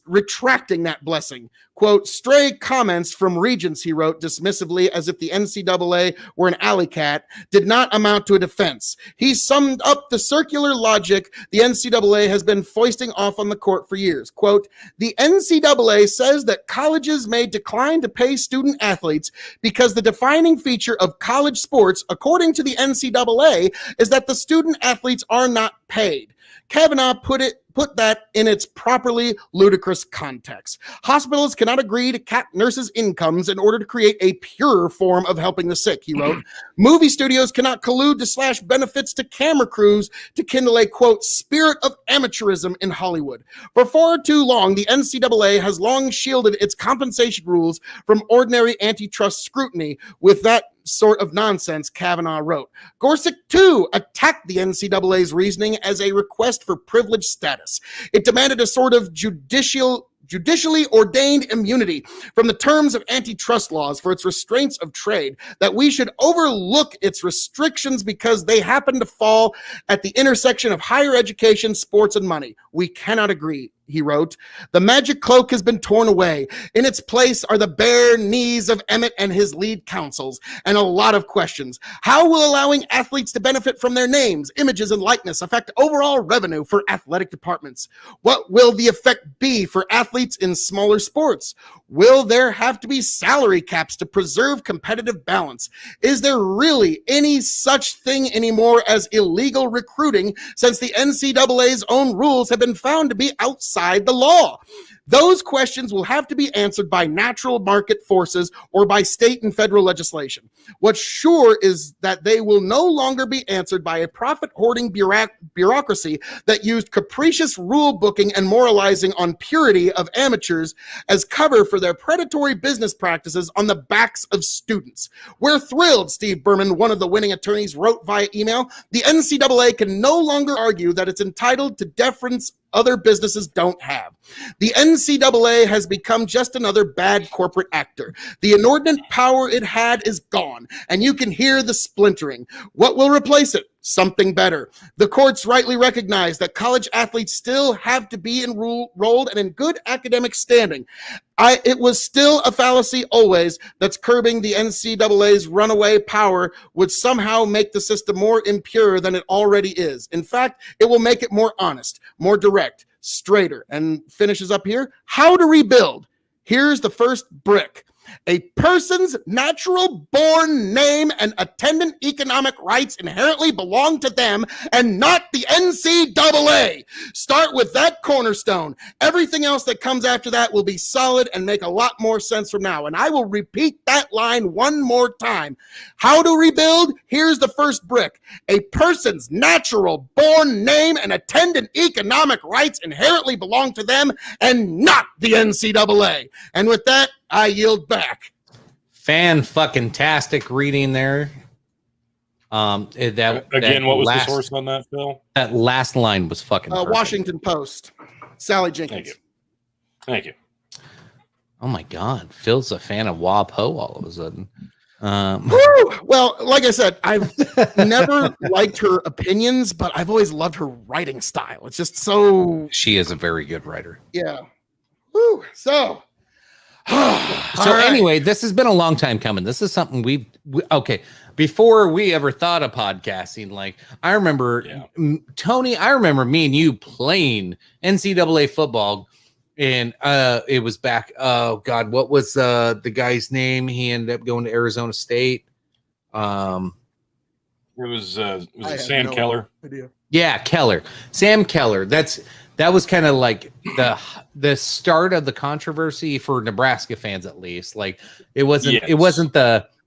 retracting that blessing. Quote, stray comments from regents, he wrote dismissively as if the NCAA were an alley cat, did not amount to a defense. He summed up the circular logic the NCAA has been foisting off on the court for years. Quote, the NCAA says that colleges may decline to pay student athletes because the defining feature of college sports, according to the NCAA, is that the student athletes are not paid. Kavanaugh put that in its properly ludicrous context. Hospitals cannot agree to cap nurses' incomes in order to create a purer form of helping the sick, he wrote. Movie studios cannot collude to slash benefits to camera crews to kindle a, quote, spirit of amateurism in Hollywood. For far too long, the NCAA has long shielded its compensation rules from ordinary antitrust scrutiny with that sort of nonsense, Kavanaugh wrote. Gorsuch, too, attacked the NCAA's reasoning as a request for privileged status. It demanded a sort of judicially ordained immunity from the terms of antitrust laws for its restraints of trade, that we should overlook its restrictions because they happen to fall at the intersection of higher education, sports, and money. We cannot agree, he wrote. The magic cloak has been torn away. In its place are the bare knees of Emmett and his lead counsels, and a lot of questions. How will allowing athletes to benefit from their names, images, and likeness affect overall revenue for athletic departments? What will the effect be for athletes in smaller sports? Will there have to be salary caps to preserve competitive balance? Is there really any such thing anymore as illegal recruiting, since the NCAA's own rules have been found to be outside the law? Those questions will have to be answered by natural market forces or by state and federal legislation. What's sure is that they will no longer be answered by a profit-hoarding bureaucracy that used capricious rule booking and moralizing on purity of amateurs as cover for their predatory business practices on the backs of students. We're thrilled, Steve Berman, one of the winning attorneys, wrote via email. The NCAA can no longer argue that it's entitled to deference other businesses don't have. The NCAA has become just another bad corporate actor. The inordinate power it had is gone, and you can hear the splintering. What will replace it? something better. The courts rightly recognize that college athletes still have to be enrolled and in good academic standing. It was still a fallacy always that's curbing the NCAA's runaway power would somehow make the system more impure than it already is. In fact, it will make it more honest, more direct, straighter. And finishes up here, how to rebuild. Here's the first brick. A person's natural born name and attendant economic rights inherently belong to them and not the NCAA. Start with that cornerstone. Everything else that comes after that will be solid and make a lot more sense from now. And I will repeat that line one more time. How to rebuild? Here's the first brick. A person's natural born name and attendant economic rights inherently belong to them and not the NCAA. And with that, I yield back. Fan-fucking-tastic reading there. What was the source on that, Phil? That last line was fucking perfect. Washington Post. Sally Jenkins. Thank you. Oh my God, Phil's a fan of WAPO all of a sudden. Well, like I said, I've never liked her opinions, but I've always loved her writing style. It's just so. She is a very good writer. Yeah. Woo. So. Anyway, this has been a long time coming. This is something okay. Before we ever thought of podcasting, like I remember Tony, I remember me and you playing NCAA football, and it was back. Oh God, what was the guy's name? He ended up going to Arizona State. Was it Sam Keller? Yeah, Keller. Sam Keller. That was kind of like the start of the controversy for Nebraska fans, at least. Like it wasn't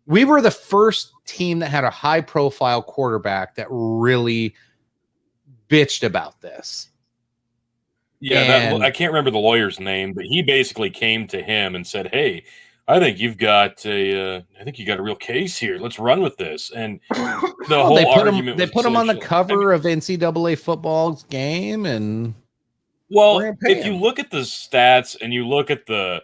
we were the first team that had a high profile quarterback that bitched about this. Yeah, I can't remember the lawyer's name, but he basically came to him and said, "Hey, I think you got a real case here. Let's run with this." And the whole argument they put him on the cover of NCAA football's game, and if you look at the stats and you look at the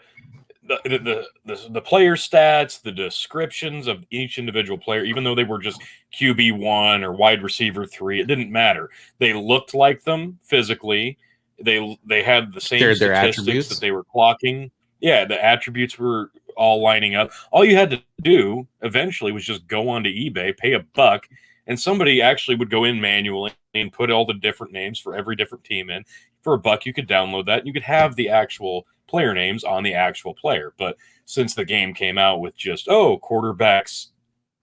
player stats, the descriptions of each individual player, even though they were just QB1 or wide receiver 3, it didn't matter. They looked like them physically. They had the same statistics that they were clocking. Yeah, the attributes were all lining up. All you had to do eventually was just go onto eBay, pay $1, and somebody actually would go in manually and put all the different names for every different team in. For $1, you could download that, and you could have the actual player names on the actual player. But since the game came out with just, quarterbacks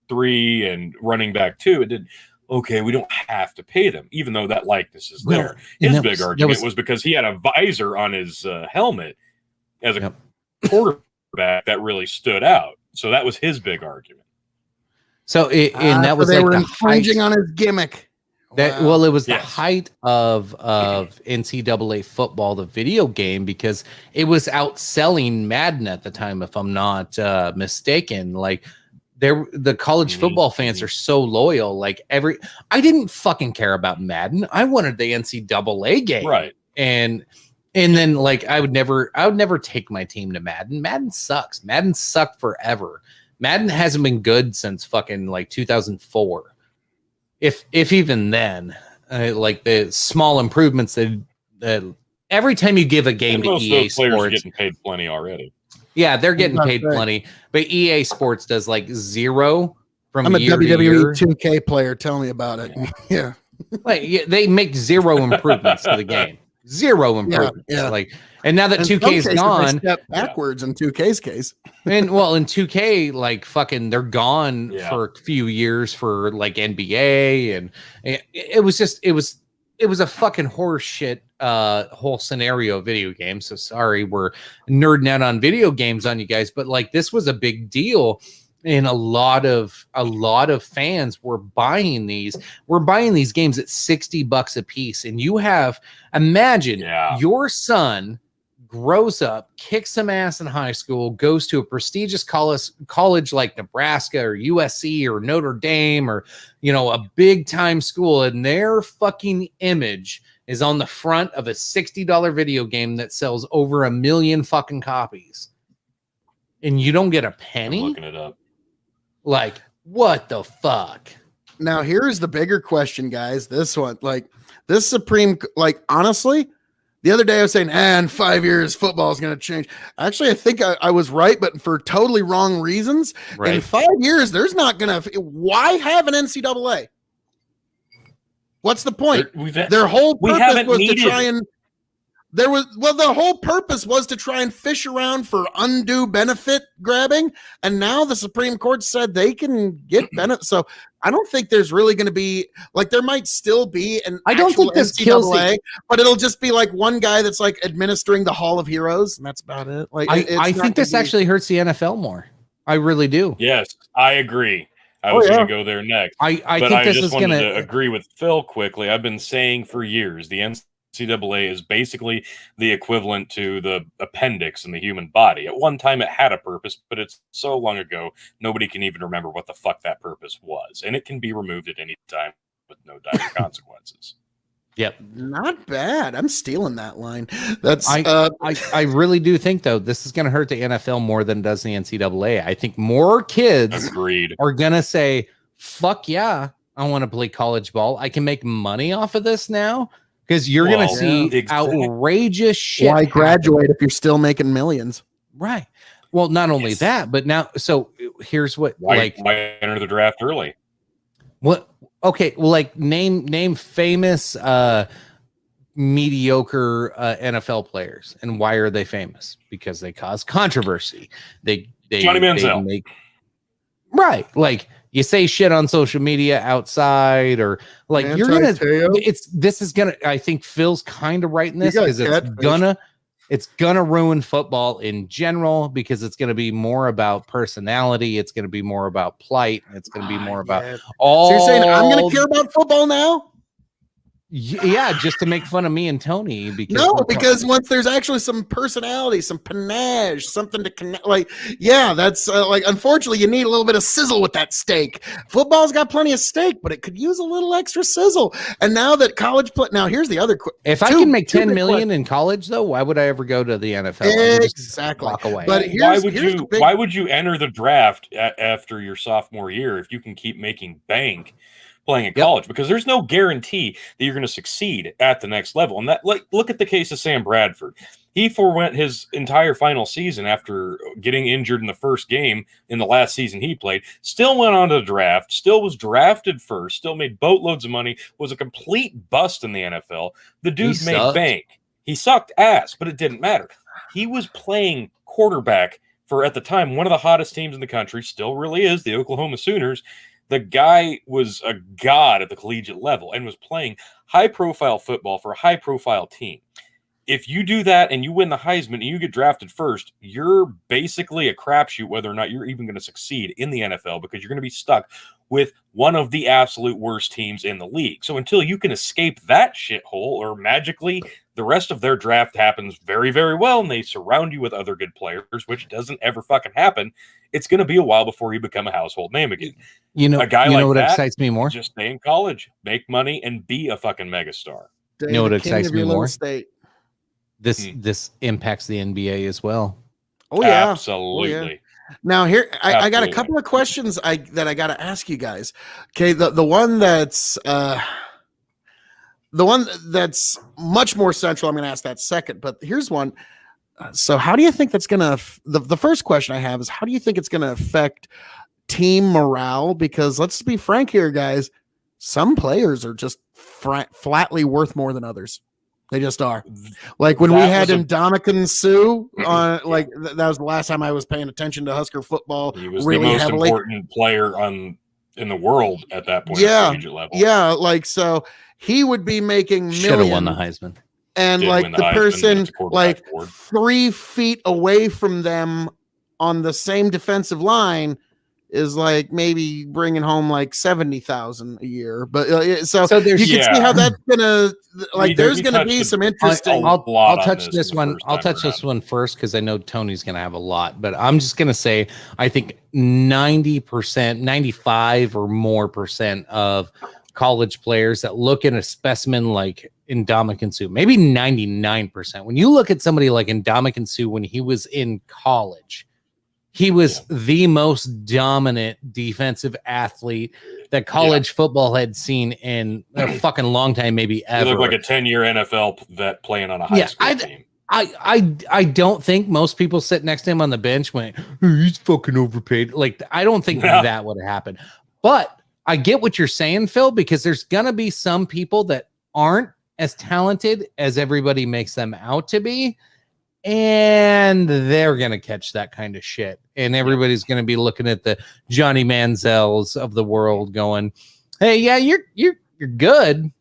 3 and running back 2, it did, okay, we don't have to pay them, even though that likeness is there. His big argument was because he had a visor on his helmet as a quarterback that really stood out. So that was his big argument. So that was they were infringing on his gimmick. It was the height of NCAA football, the video game, because it was outselling Madden at the time, if I'm not mistaken. Like the college football fans are so loyal. Like I didn't fucking care about Madden. I wanted the NCAA game, right? And then like I would never take my team to Madden. Madden sucks. Madden sucked forever. Madden hasn't been good since fucking like 2004. If even then, like the small improvements that every time you give a game to EA Sports, are getting paid plenty already. Yeah, they're getting paid plenty, but EA Sports does like zero from. I'm a year WWE 2K player. Tell me about it. Yeah, like they make zero improvements to the game. Zero improvements. Yeah. Like, and now that 2K is gone, step backwards in 2K's case. And well, in 2K, like fucking, they're gone for a few years for like NBA, and it was a fucking horse shit whole scenario video game. So sorry, we're nerding out on video games on you guys, but like this was a big deal. And a lot of fans were buying these. We're buying these games at $60 a piece. And imagine your son grows up, kicks some ass in high school, goes to a prestigious college like Nebraska or USC or Notre Dame or, a big time school, and their fucking image is on the front of a $60 video game that sells over 1 million fucking copies. And you don't get a penny? I'm looking it up. Like, what the fuck? Now here's the bigger question, guys. This one, this Supreme, honestly, the other day I was saying, in 5 years, football is going to change. Actually, I think I was right, but for totally wrong reasons. Right. In 5 years, there's not going to. Why have an NCAA? What's the point? Their whole purpose was to try and. The whole purpose was to try and fish around for undue benefit grabbing, and now the Supreme Court said they can get benefit. So I don't think there's really going to be there might still be an. I don't think this kills NCAA, but it'll just be one guy that's administering the Hall of Heroes, and that's about it. I think this actually hurts the NFL more. I really do. Yes, I agree. I was going to go there next. I think this is going to agree with Phil quickly. I've been saying for years the NCAA is basically the equivalent to the appendix in the human body. At one time it had a purpose, but it's so long ago, nobody can even remember what the fuck that purpose was. And it can be removed at any time with no dire consequences. Yep. Not bad. I'm stealing that line. That's I really do think, though, this is going to hurt the NFL more than it does the NCAA. I think more kids are going to say, fuck yeah, I want to play college ball. I can make money off of this now. Because you're going to see outrageous shit. Why graduate if you're still making millions? Right. Well, not only that, but now, so here's what. Why enter the draft early? What? Okay. Well, name famous mediocre NFL players. And why are they famous? Because they cause controversy. They Johnny Manziel. Right. You say shit on social media outside, or you're gonna. This is gonna. I think Phil's kind of right in this because it's gonna ruin football in general because it's gonna be more about personality. It's gonna be more about plight. It's gonna be more about all. So you're saying I'm gonna care about football now? Yeah, just to make fun of me and Tony. Because once there's actually some personality, some panache, something to connect. That's unfortunately, you need a little bit of sizzle with that steak. Football's got plenty of steak, but it could use a little extra sizzle. And now that college play, now here's the other. If I can make 10 million in college, though, why would I ever go to the NFL? Exactly. Walk away. But why would you enter the draft after your sophomore year if you can keep making bank playing in college? Because there's no guarantee that you're going to succeed at the next level. And that, look at the case of Sam Bradford. He forewent his entire final season after getting injured in the first game in the last season he played, still went on to the draft, still was drafted first, still made boatloads of money, was a complete bust in the NFL. The dude made bank. He sucked ass, but it didn't matter. He was playing quarterback for, at the time, one of the hottest teams in the country, still really is, the Oklahoma Sooners. The guy was a god at the collegiate level and was playing high-profile football for a high-profile team. If you do that and you win the Heisman and you get drafted first, you're basically a crapshoot whether or not you're even going to succeed in the NFL because you're going to be stuck with one of the absolute worst teams in the league. So until you can escape that shithole, or magically the rest of their draft happens very, very well and they surround you with other good players, which doesn't ever fucking happen, it's going to be a while before you become a household name again. A guy like that excites me more? Just stay in college, make money, and be a fucking megastar. You know what excites me more? This impacts the NBA as well. Oh yeah, absolutely. Oh, yeah. Now here, I got a couple of questions that I got to ask you guys. Okay, the one that's much more central. I'm going to ask that second, but here's one. So how do you think that's going to? The first question I have is, how do you think it's going to affect team morale? Because let's be frank here, guys. Some players are just flatly worth more than others. They just are. Like when we had Ndamukong Suh on, that was the last time I was paying attention to Husker football. He was really the most heavily. important player in the world at that point. Yeah, at collegiate level. Yeah. So he would be making millions. Should have won the Heisman. And the person 3 feet away from them on the same defensive line is maybe bringing home $70,000 a year, but so you can see how that's gonna there's gonna be some interesting. I'll touch this one. I'll touch this one first because I know Tony's gonna have a lot, but I'm just gonna say I think 90%, 95 or more % of college players that look at a specimen like Ndamukong Suh, maybe 99%. When you look at somebody like Ndamukong Suh when he was in college, He was the most dominant defensive athlete that college football had seen in a fucking long time, maybe ever. He looked like a 10-year NFL vet playing on a high school team. I don't think most people sit next to him on the bench went, he's fucking overpaid. Like, I don't think that would have happened. But I get what you're saying, Phil, because there's gonna be some people that aren't as talented as everybody makes them out to be. And they're going to catch that kind of shit. And everybody's going to be looking at the Johnny Manziels of the world going, hey, yeah, you're good.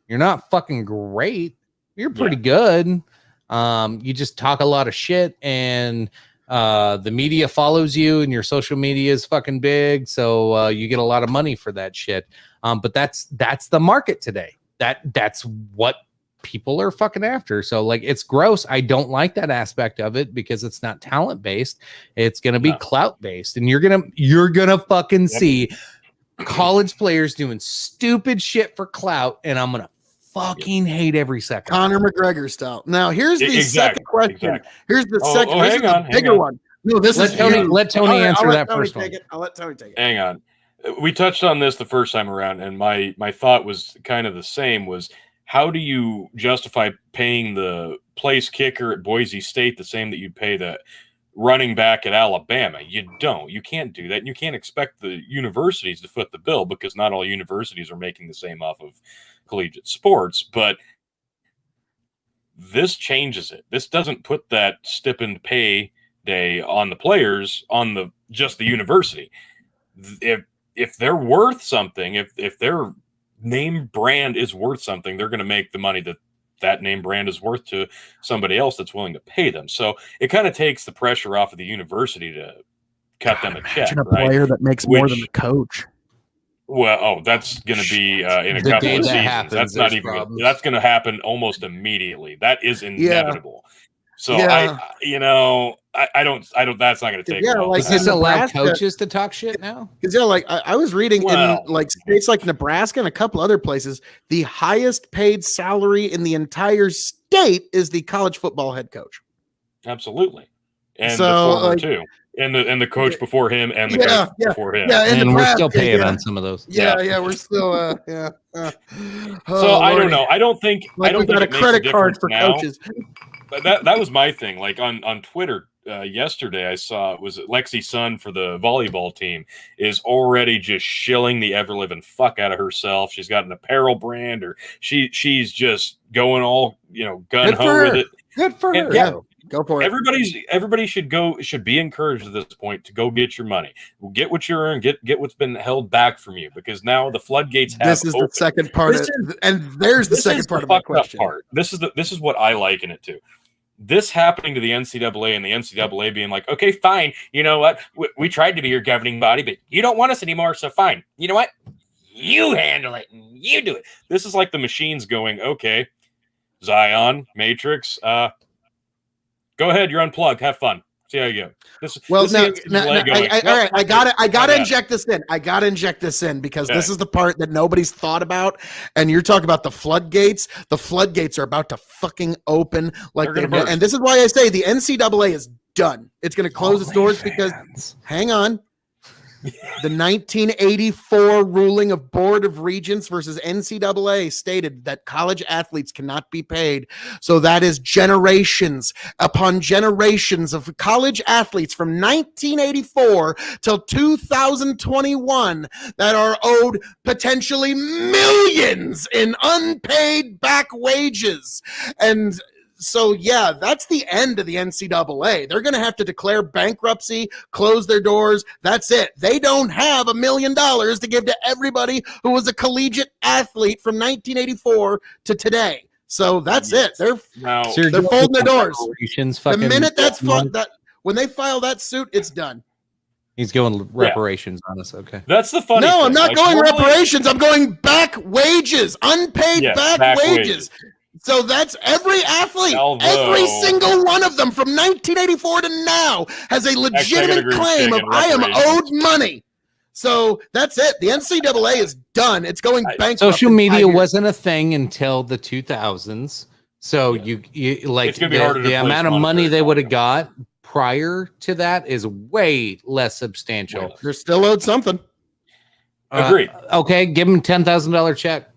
You're not fucking great. You're pretty good. You just talk a lot of shit, and the media follows you, and your social media is fucking big. So you get a lot of money for that shit. But that's the market today. That's what people are fucking after. So like, it's gross. I don't like that aspect of it because it's not talent based. It's going to be clout based, and you're going to fucking see college players doing stupid shit for clout. And I'm going to fucking hate every second. Conor McGregor style. Now here's the second question. Here's the second, hang on, bigger one. No, this let Tony answer that first one. I'll let Tony take it. Hang on. We touched on this the first time around, and my thought was kind of the same, was how do you justify paying the place kicker at Boise State the same that you pay the running back at Alabama? You don't. You can't do that. And you can't expect the universities to foot the bill, because not all universities are making the same off of collegiate sports. But this changes it. This doesn't put that stipend pay day on the players, on just the university. If they're worth something, if their name brand is worth something, they're going to make the money that name brand is worth to somebody else that's willing to pay them. So it kind of takes the pressure off of the university to cut them a check. Imagine a player that makes more than the coach. Well, that's going to be in a couple of seasons. That's not even. That's going to happen almost immediately. That is inevitable. So I don't. That's not going to take. Yeah, long. like, Does this allow coaches to talk shit now? Because like I was reading in like states like Nebraska and a couple other places, the highest paid salary in the entire state is the college football head coach. Absolutely, and so, the former like, too, and the coach before him, and the coach before him. Yeah, and we're still paying on some of those. Yeah, we're still So I don't know. I don't think like, I don't we got think a credit card for now. coaches. But that was my thing. Like on Twitter yesterday, I saw it was Lexi Sun for the volleyball team is already just shilling the ever living fuck out of herself. She's got an apparel brand, or she's just going all gun ho with it. Good for her. Yeah, go for it. Everybody should be encouraged at this point to go get your money, get what you earn, get what's been held back from you, because now the floodgates have. This is opened. The second part, and there's the second part of my question. Part. This is what I liken it to. This happening to the NCAA, and the NCAA being like, okay, fine. You know what? We tried to be your governing body, but you don't want us anymore. So fine. You know what? You handle it and you do it. This is like the machines going, okay, Zion, Matrix, go ahead. You're unplugged. Have fun. See how you go. All right. I got to inject this in. I got to inject this in because this is the part that nobody's thought about. And you're talking about the floodgates. The floodgates are about to fucking open. And this is why I say the NCAA is done. It's going to close its doors because, hang on. The 1984 ruling of Board of Regents versus NCAA stated that college athletes cannot be paid. So that is generations upon generations of college athletes from 1984 till 2021 that are owed potentially millions in unpaid back wages. And so, yeah, that's the end of the NCAA. They're going to have to declare bankruptcy, close their doors. That's it. They don't have $1 million to give to everybody who was a collegiate athlete from 1984 to today. So that's it. They're folding their doors. The minute when they file that suit, it's done. He's going reparations on us. Okay. That's the funny thing. I'm not going reparations. I'm going back wages, unpaid back wages. So that's every athlete, every single one of them from 1984 to now has a legitimate claim of I am owed money. So that's it. The NCAA is done. It's going bankrupt. Social media wasn't a thing until the 2000s. So you like the amount of money they would have got prior to that is way less substantial. They're still owed something. Agreed. Okay, give them $10,000 check.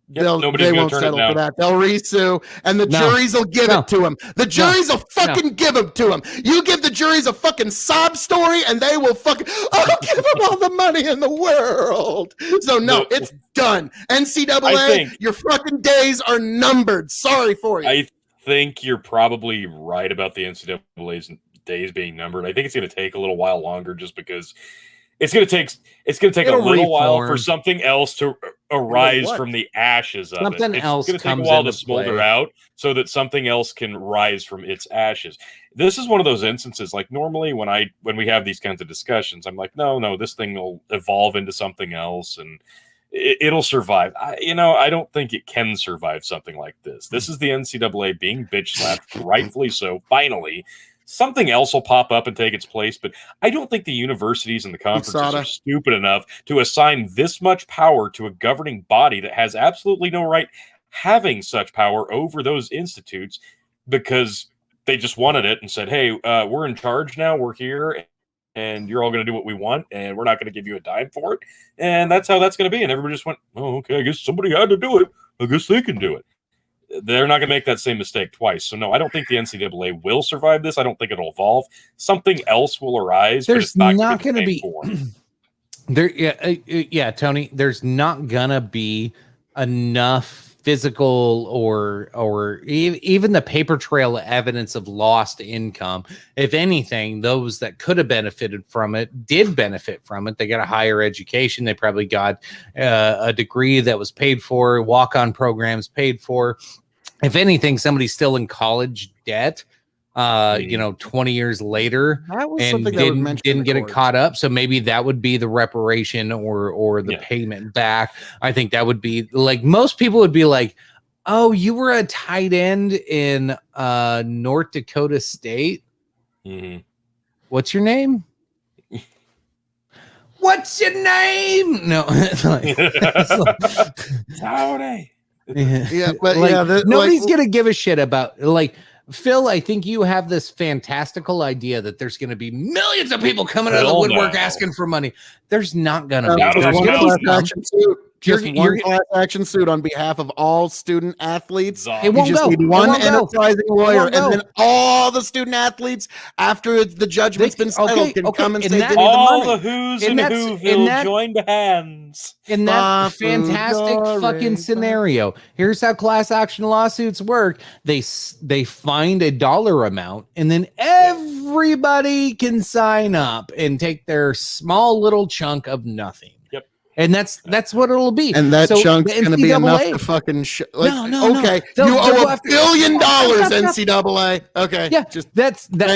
Yep, They won't settle for that. They'll resue, and the juries will give it to them. The juries will fucking give it to them. You give the juries a fucking sob story, and they will fucking, I'll give them all the money in the world. So, no, it's done. NCAA, your fucking days are numbered. Sorry for you. I think you're probably right about the NCAA's days being numbered. I think it's going to take a little while longer just because it's going to take a little while for something else to arise from the ashes of it. It's going to take a while to smolder out so that something else can rise from its ashes. This is one of those instances, like normally when we have these kinds of discussions, I'm like, no, this thing will evolve into something else and it'll survive. I don't think it can survive something like this. This is the NCAA being bitch slapped, rightfully so, finally. Something else will pop up and take its place, but I don't think the universities and the conferences are stupid enough to assign this much power to a governing body that has absolutely no right having such power over those institutes because they just wanted it and said, hey, we're in charge now, we're here, and you're all going to do what we want, and we're not going to give you a dime for it. And that's how that's going to be. And everybody just went, oh, okay, I guess somebody had to do it. I guess they can do it. They're not going to make that same mistake twice. So, no, I don't think the NCAA will survive this. I don't think it'll evolve. Something else will arise. There's but it's not going to be there. Yeah, Tony, there's not going to be enough physical or even the paper trail evidence of lost income. If anything, those that could have benefited from it did benefit from it. They got a higher education. They probably got a degree that was paid for, walk-on programs paid for. If anything, somebody's still in college debt 20 years later and didn't get it caught up. So maybe that would be the reparation or the payment back. I think that would be like most people would be like, oh, you were a tight end in North Dakota State. Mm-hmm. What's your name? What's your name? No. Howdy. Yeah, but nobody's gonna give a shit about Phil, I think you have this fantastical idea that there's going to be millions of people coming out of the woodwork asking for money. There's not going to be. There's one class action suit on behalf of all student athletes. It won't you just go. need one enterprising lawyer, and then all the student athletes, after the judgment's been settled, can come and say, "Give me the money." All the who's and whoville joined hands. In that fantastic fucking scenario, here's how class action lawsuits work. They find a dollar amount, and then everybody can sign up and take their small little chunk of nothing. And that's what it'll be. And that chunk's going to be enough to fucking no. Okay, you owe $1 billion, NCAA. Okay, yeah,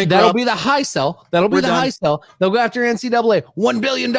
that'll be the high sell. That'll be the high sell. They'll go after NCAA, $1 billion,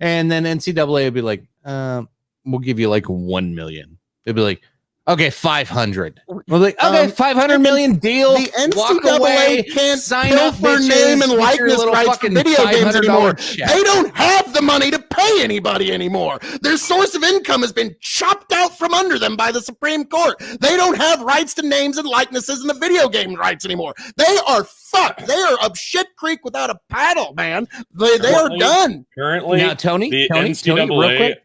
and then NCAA will be like, we'll give you like 1 million. They'll be like, okay, 500. We're like, okay, 500 million deal. The NCAA can't sign up for name and likeness rights for video games anymore. They don't have the money to pay anybody anymore. Their source of income has been chopped out from under them by the Supreme Court. They don't have rights to names and likenesses in the video game rights anymore. They are fucked. They are up shit creek without a paddle, man. They are done. Currently, now, Tony, real quick.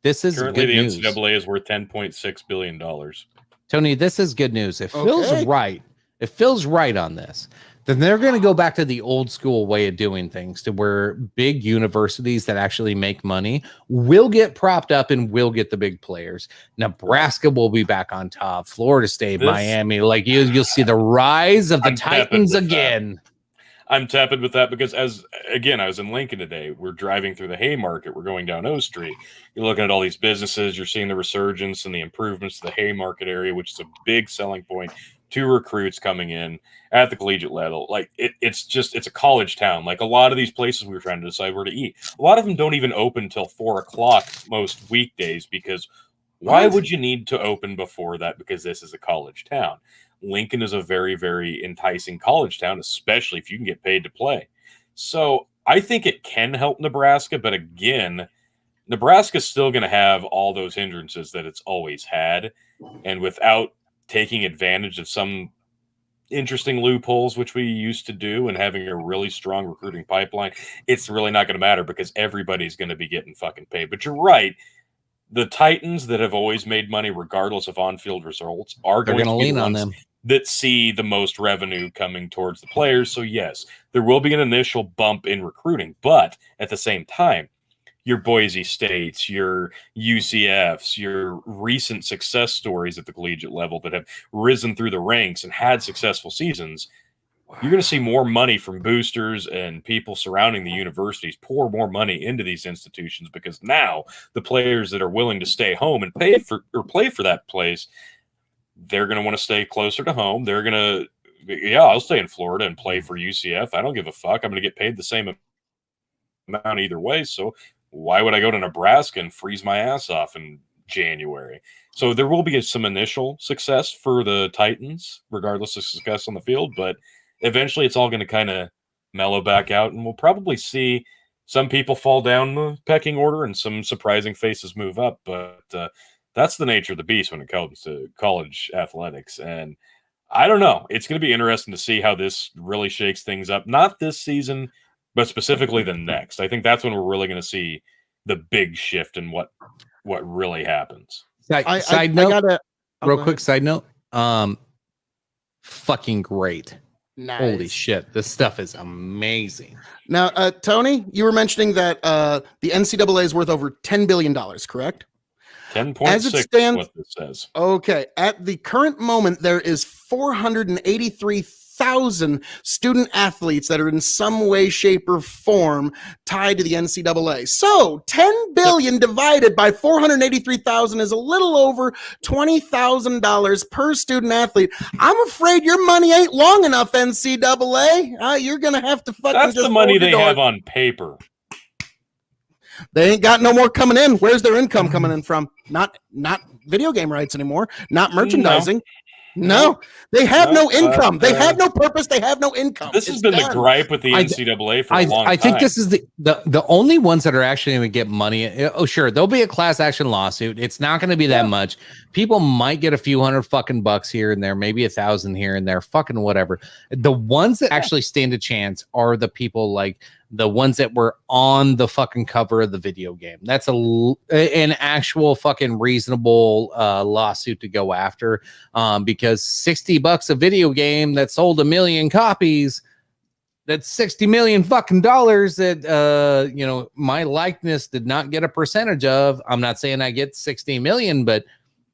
This is currently good the news. NCAA is worth $10.6 billion. Tony, this is good news. If Phil's right on this, then they're going to go back to the old school way of doing things, to where big universities that actually make money will get propped up and will get the big players. Nebraska will be back on top. Florida State, Miami, you'll see the rise of the Titans again. I'm tepid with that because I was in Lincoln today. We're driving through the Haymarket. We're going down O Street. You're looking at all these businesses. You're seeing the resurgence and the improvements to the Haymarket area, which is a big selling point to recruits coming in at the collegiate level. It's a college town. Like a lot of these places we were trying to decide where to eat. A lot of them don't even open till 4:00 most weekdays because why would you need to open before that? Because this is a college town. Lincoln is a very, very enticing college town, especially if you can get paid to play. So I think it can help Nebraska, but again, Nebraska's still going to have all those hindrances that it's always had. And without taking advantage of some interesting loopholes, which we used to do, and having a really strong recruiting pipeline, it's really not going to matter because everybody's going to be getting fucking paid. But you're right. The Titans that have always made money, regardless of on-field results, are They're going to lean be the on ones them that see the most revenue coming towards the players. So yes, there will be an initial bump in recruiting, but at the same time, your Boise States, your UCFs, your recent success stories at the collegiate level that have risen through the ranks and had successful seasons, you're going to see more money from boosters and people surrounding the universities pour more money into these institutions, because now the players that are willing to stay home and pay for or play for that place, they're going to want to stay closer to home. They're going to, yeah, I'll stay in Florida and play for UCF. I don't give a fuck. I'm going to get paid the same amount either way. So why would I go to Nebraska and freeze my ass off in January? So there will be some initial success for the Titans, regardless of success on the field, but eventually it's all going to kind of mellow back out, and we'll probably see some people fall down the pecking order and some surprising faces move up. But that's the nature of the beast when it comes to college athletics. And I don't know. It's going to be interesting to see how this really shakes things up. Not this season, but specifically the next. I think that's when we're really going to see the big shift in what really happens. Side note, real quick side note. Fucking great. Nice. Holy shit. This stuff is amazing. Now, Tony, you were mentioning that the NCAA is worth over $10 billion, correct? 10.6 is what this says. Okay. At the current moment, there is 483,000 student athletes that are in some way, shape, or form tied to the NCAA. So 10 billion divided by 483,000 is a little over $20,000 per student athlete. I'm afraid your money ain't long enough, NCAA. You're going to have to fucking That's the money they have on paper. They ain't got no more coming in. Where's their income coming in from? Not video game rights anymore. Not merchandising. No, they have no income. They have no purpose. They have no income. This has been the gripe with the NCAA for a long time. I think this is the only ones that are actually going to get money. Oh, sure, there'll be a class action lawsuit. It's not going to be that much. People might get a few $100 fucking bucks here and there, maybe 1,000 here and there, fucking whatever. The ones that actually stand a chance are the people like the ones that were on the fucking cover of the video game. That's an actual fucking reasonable lawsuit to go after, because $60 a video game that sold 1 million copies, that's 60 million fucking dollars that my likeness did not get a percentage of. I'm not saying I get 60 million, but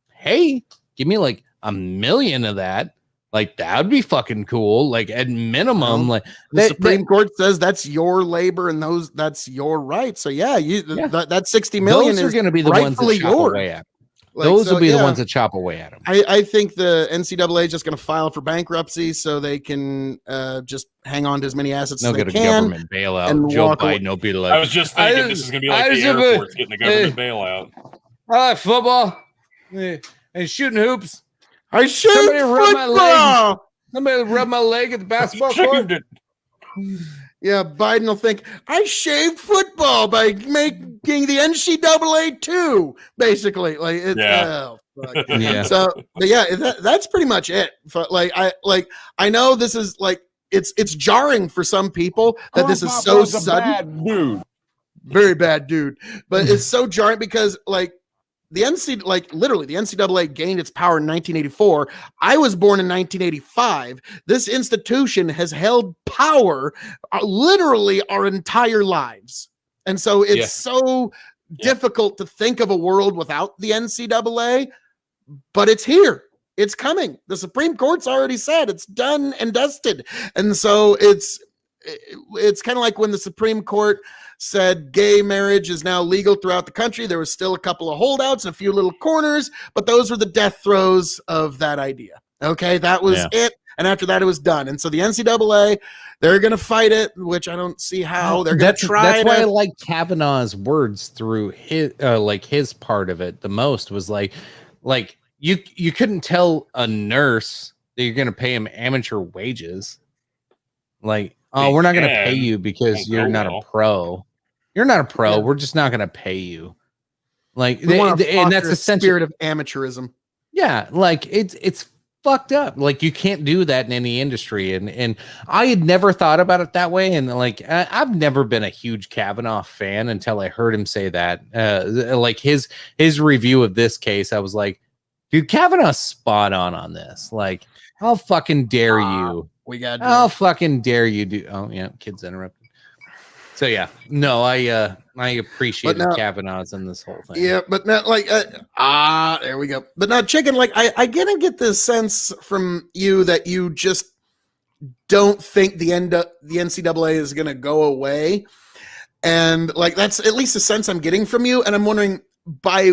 hey, give me like 1 million of that. Like, that would be fucking cool. Like, at minimum, like the Supreme Court says that's your labor and that's your right. So that 60 million those are going to be the ones that chop away at. Those will be the ones that chop away at them. I think the NCAA is just going to file for bankruptcy so they can just hang on to as many assets as they can. They'll get a government bailout. And Joe Biden will be like, I was just thinking this is going to be like the airports getting a government bailout. I like football and shooting hoops. I shaved football. Somebody rub my leg at the basketball court. Yeah, Biden will think I shaved football by making the NCAA too. Basically, like it's yeah. So, but that's pretty much it. I know this is like it's jarring for some people that this is so sudden. Bad dude. Very bad dude, but it's so jarring because the NCAA gained its power in 1984. I was born in 1985. This institution has held power literally our entire lives. And so it's so difficult to think of a world without the NCAA, but it's here. It's coming. The Supreme Court's already said it's done and dusted. And so it's kind of like when the Supreme Court said gay marriage is now legal throughout the country. There was still a couple of holdouts and a few little corners, but those were the death throes of that idea. Okay, that was it. And after that, it was done. And so the NCAA, they're going to fight it, which I don't see how they're going to try. That's why I like Kavanaugh's words through his part of it the most was like you couldn't tell a nurse that you're going to pay him amateur wages. Like, oh, we're not going to pay you because you're not a pro. You're not a pro. Yeah. We're just not going to pay you. Like, and that's the spirit of amateurism. Yeah, like it's fucked up. Like, you can't do that in any industry. And I had never thought about it that way. And like, I've never been a huge Kavanaugh fan until I heard him say that. Like his review of this case, I was like, dude, Kavanaugh's spot on this. Like, how fucking dare you? How fucking dare you do? Oh yeah, kids interrupted. So yeah, no, I appreciated Kavanaugh's in this whole thing. Yeah, but not like there we go. But now, Chicken, like I get this sense from you that you just don't think the NCAA is going to go away, and like that's at least the sense I'm getting from you. And I'm wondering by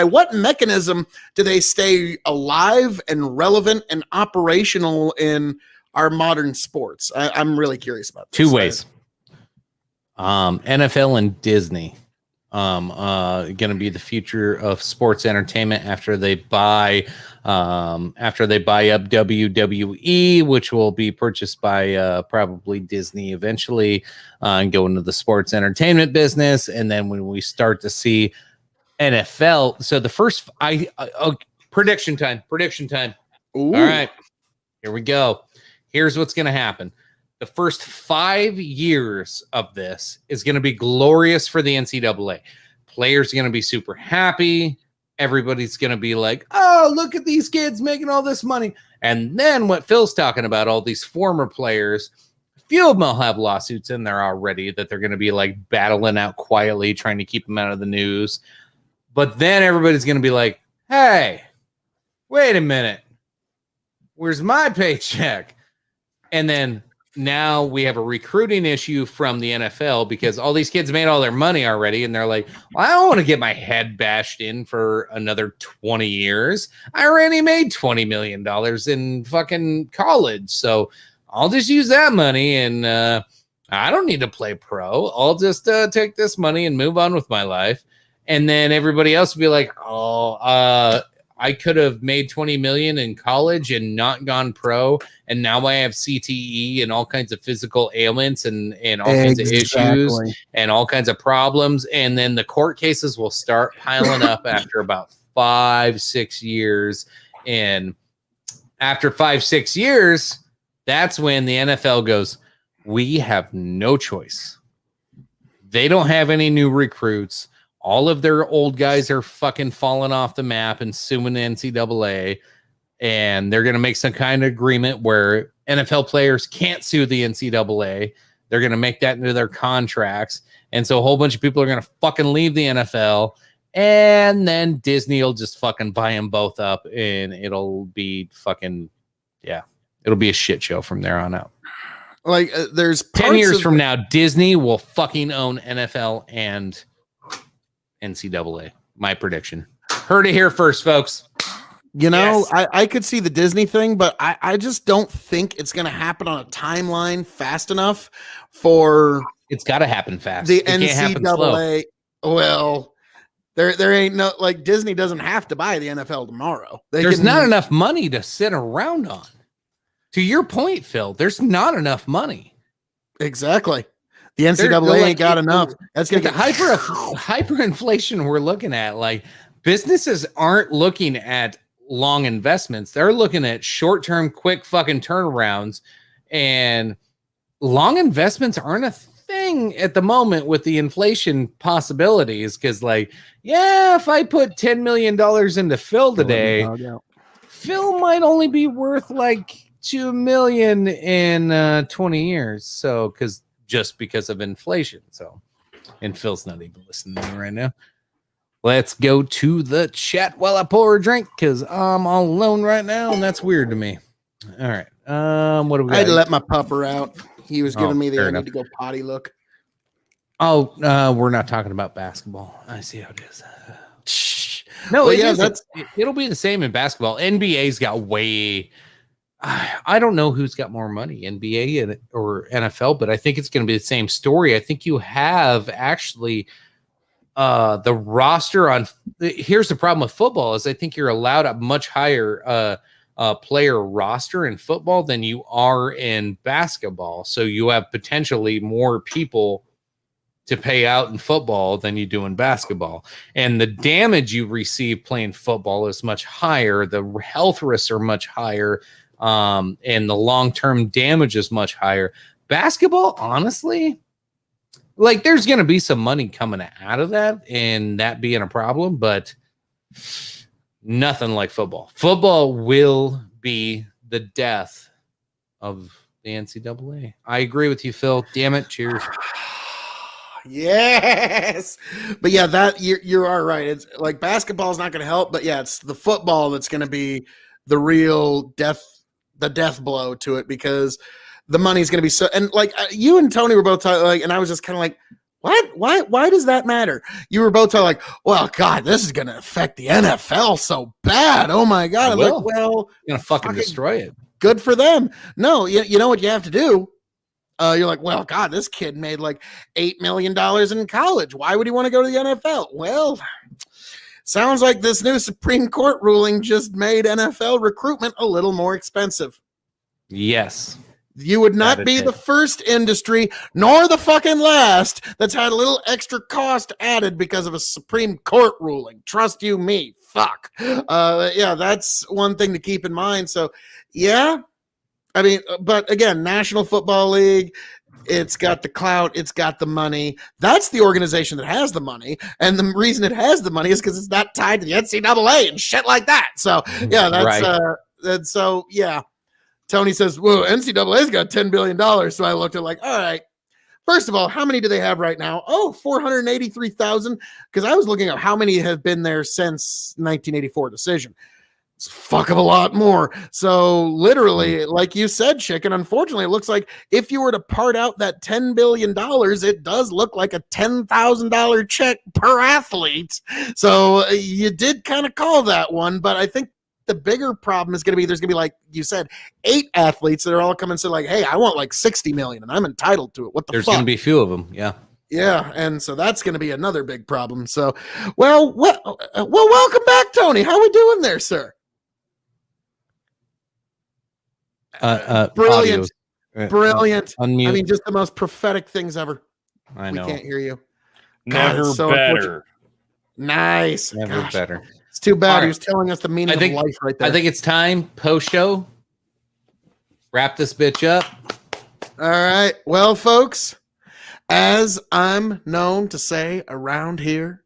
what mechanism do they stay alive and relevant and operational in our modern sports? I'm really curious about this. Two ways. NFL and Disney going to be the future of sports entertainment after they buy up WWE, which will be purchased by probably Disney eventually, and go into the sports entertainment business. And then when we start to see NFL, so the first prediction time. Ooh. All right, here we go. Here's what's going to happen. The first 5 years of this is going to be glorious for the NCAA. Players are going to be super happy. Everybody's going to be like, oh, look at these kids making all this money. And then what Phil's talking about, all these former players, a few of them will have lawsuits in there already that they're going to be like battling out quietly, trying to keep them out of the news. But then everybody's going to be like, hey, wait a minute. Where's my paycheck? And then now we have a recruiting issue from the NFL because all these kids made all their money already. And they're like, well, I don't want to get my head bashed in for another 20 years. I already made $20 million in fucking college. So I'll just use that money. And I don't need to play pro. I'll just take this money and move on with my life. And then everybody else will be like, oh, I could have made 20 million in college and not gone pro, and now I have CTE and all kinds of physical ailments and all kinds of issues and all kinds of problems. And then the court cases will start piling up after about 5-6 years. And after 5-6 years, that's when the NFL goes, we have no choice. They don't have any new recruits. All of their old guys are fucking falling off the map and suing the NCAA. And they're going to make some kind of agreement where NFL players can't sue the NCAA. They're going to make that into their contracts. And so a whole bunch of people are going to fucking leave the NFL. And then Disney will just fucking buy them both up. And it'll be fucking, yeah, it'll be a shit show from there on out. Like there's 10 years from now, Disney will fucking own NFL and NCAA. My prediction. Heard it here first, folks. You know, yes. I could see the Disney thing, but I just don't think it's going to happen on a timeline fast enough for. It's got to happen fast. The NCAA. Well, there ain't no, like, Disney doesn't have to buy the NFL tomorrow. There's not enough money to sit around on. To your point, Phil, there's not enough money. Exactly. The NCAA ain't got enough. That's going to get hyperinflation we're looking at. Like, businesses aren't looking at long investments. They're looking at short-term, quick fucking turnarounds. And long investments aren't a thing at the moment with the inflation possibilities. Because, like, yeah, if I put $10 million into Phil today, Phil might only be worth like $2 million in 20 years. So, because of inflation. So, and Phil's not even listening to me right now. Let's go to the chat while I pour a drink because I'm all alone right now, and that's weird to me. All right. What do we got? I had to let my pupper out. He was giving me the I need to go potty look. Oh, we're not talking about basketball. I see how it is. No, well, it'll be the same in basketball. NBA's got way. I don't know who's got more money, NBA or NFL, but I think it's going to be the same story. I think you have actually the roster on. Here's the problem with football is I think you're allowed a much higher player roster in football than you are in basketball. So you have potentially more people to pay out in football than you do in basketball. And the damage you receive playing football is much higher. The health risks are much higher. And the long-term damage is much higher. Basketball, honestly, like there's going to be some money coming out of that and that being a problem, but nothing like football. Football will be the death of the NCAA. I agree with you, Phil. Damn it. Cheers. Yes, but yeah, that you are right. It's like basketball is not going to help, but yeah, it's the football that's going to be the real death blow to it, because the money's going to be so. And like you and Tony were both talking, like, and I was just kind of like, what? Why does that matter? You were both talking like, well, God, this is going to affect the NFL so bad. Oh my God! I'm like, well, you're gonna fucking destroy it. Good for them. No, you know what you have to do. You're like, well, God, this kid made like $8 million in college. Why would he want to go to the NFL? Well, sounds like this new Supreme Court ruling just made NFL recruitment a little more expensive. Yes. You would not be the first industry, nor the fucking last, that's had a little extra cost added because of a Supreme Court ruling. Trust you me. Fuck. Yeah, that's one thing to keep in mind. So, yeah. I mean, but again, National Football League, it's got the clout, it's got the money. That's the organization that has the money. And the reason it has the money is because it's not tied to the NCAA and shit like that. So, yeah, that's right. So, yeah. Tony says, well, NCAA's got $10 billion. So I looked at like, all right. First of all, how many do they have right now? Oh, 483,000. Because I was looking at how many have been there since 1984 decision. It's fuck of a lot more. So literally, like you said, Chicken, unfortunately, it looks like if you were to part out that $10 billion, it does look like a $10,000 check per athlete. So you did kind of call that one, but I think the bigger problem is going to be, there's going to be, like you said, 8 athletes that are all coming and say like, hey, I want like 60 million and I'm entitled to it. What the There's fuck? going to be a few of them. Yeah. Yeah, and so that's going to be another big problem. So, well, welcome back, Tony. How we doing there, sir? Brilliant. Brilliant. Unmute. I mean, just the most prophetic things ever. I know. We can't hear you. Never so better. Nice. Never better. It's too bad. All He was telling us the meaning of life right there. I think it's time, post-show. Wrap this bitch up. All right. Well, folks, as I'm known to say around here,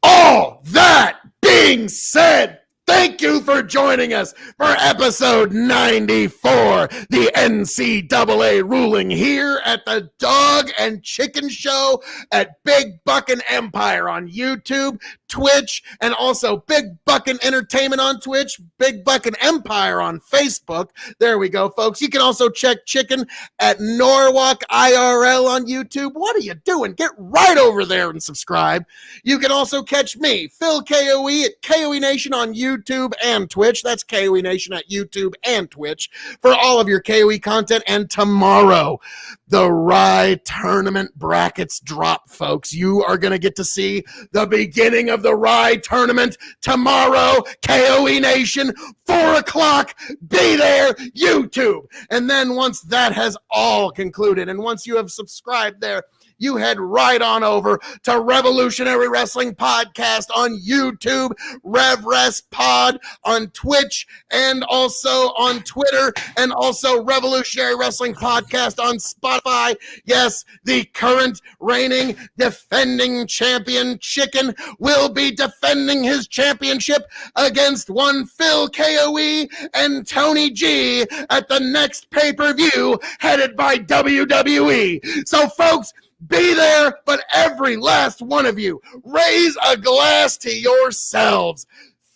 all that being said, thank you for joining us for episode 94, the NCAA ruling here at the Dog and Chicken Show at Big Buckin' Empire on YouTube, Twitch, and also Big Buckin' Entertainment on Twitch, Big Buckin' Empire on Facebook. There we go, folks. You can also check Chicken at Norwalk IRL on YouTube. What are you doing? Get right over there and subscribe. You can also catch me, Phil KOE, at KOE Nation on YouTube and Twitch. That's KOE Nation at YouTube and Twitch for all of your KOE content. And tomorrow, the Rye Tournament brackets drop, folks. You are going to get to see the beginning of the Rye Tournament tomorrow. KOE Nation, 4 o'clock. Be there, YouTube. And then once that has all concluded, and once you have subscribed there, you head right on over to Revolutionary Wrestling Podcast on YouTube, RevRes Pod on Twitch, and also on Twitter, and also Revolutionary Wrestling Podcast on Spotify. Yes, the current reigning defending champion Chicken will be defending his championship against one Phil KOE and Tony G at the next pay-per-view headed by WWE. So, folks, be there, but every last one of you, raise a glass to yourselves.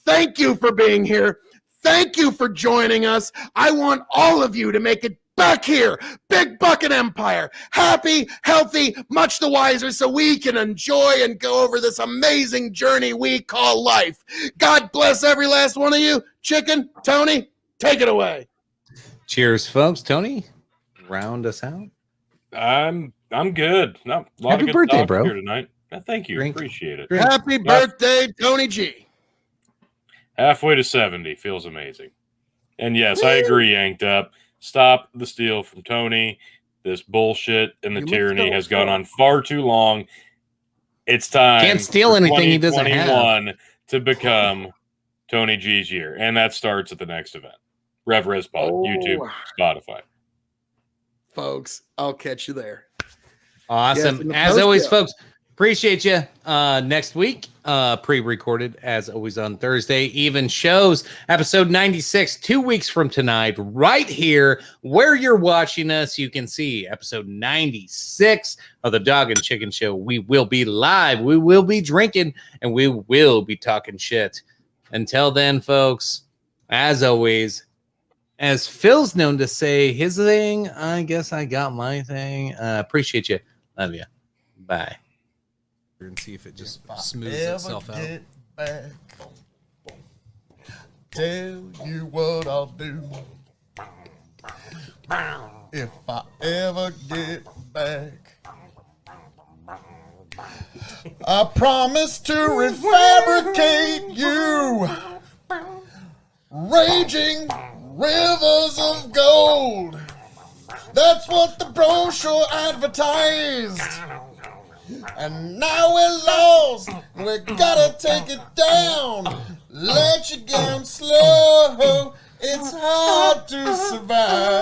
Thank you for being here. Thank you for joining us. I want all of you to make it back here, Big Buckin' Empire, happy, healthy, much the wiser, so we can enjoy and go over this amazing journey we call life. God bless every last one of you. Chicken, Tony, take it away. Cheers, folks. Tony, round us out. I'm good. No, a lot Happy of good birthday, talk bro. here tonight. Thank you. Drink. Appreciate it. Happy birthday, Tony G. Halfway to 70 feels amazing. And yes, I agree, Yanked Up. Stop the steal from Tony. This bullshit and the You tyranny must has go gone on far too long. It's time. Can't steal for anything he doesn't have. 2021 to become Tony G's year, and that starts at the next event. RevResPod, YouTube, Spotify. Folks, I'll catch you there. Awesome. Yes, as always, yeah. folks, appreciate you. Next week, pre-recorded, as always, on Thursday. Even shows episode 96, 2 weeks from tonight, right here where you're watching us. You can see episode 96 of the Dog and Chicken Show. We will be live. We will be drinking, and we will be talking shit. Until then, folks, as always, as Phil's known to say his thing, I guess I got my thing. Appreciate you. Love you. Bye. And see if it just smooths itself out. Get back, tell you what I'll do. If I ever get back, I promise to refabricate you. Raging rivers of gold. That's what the brochure advertised. And now we're lost. We gotta take it down. Let you down slow. It's hard to survive.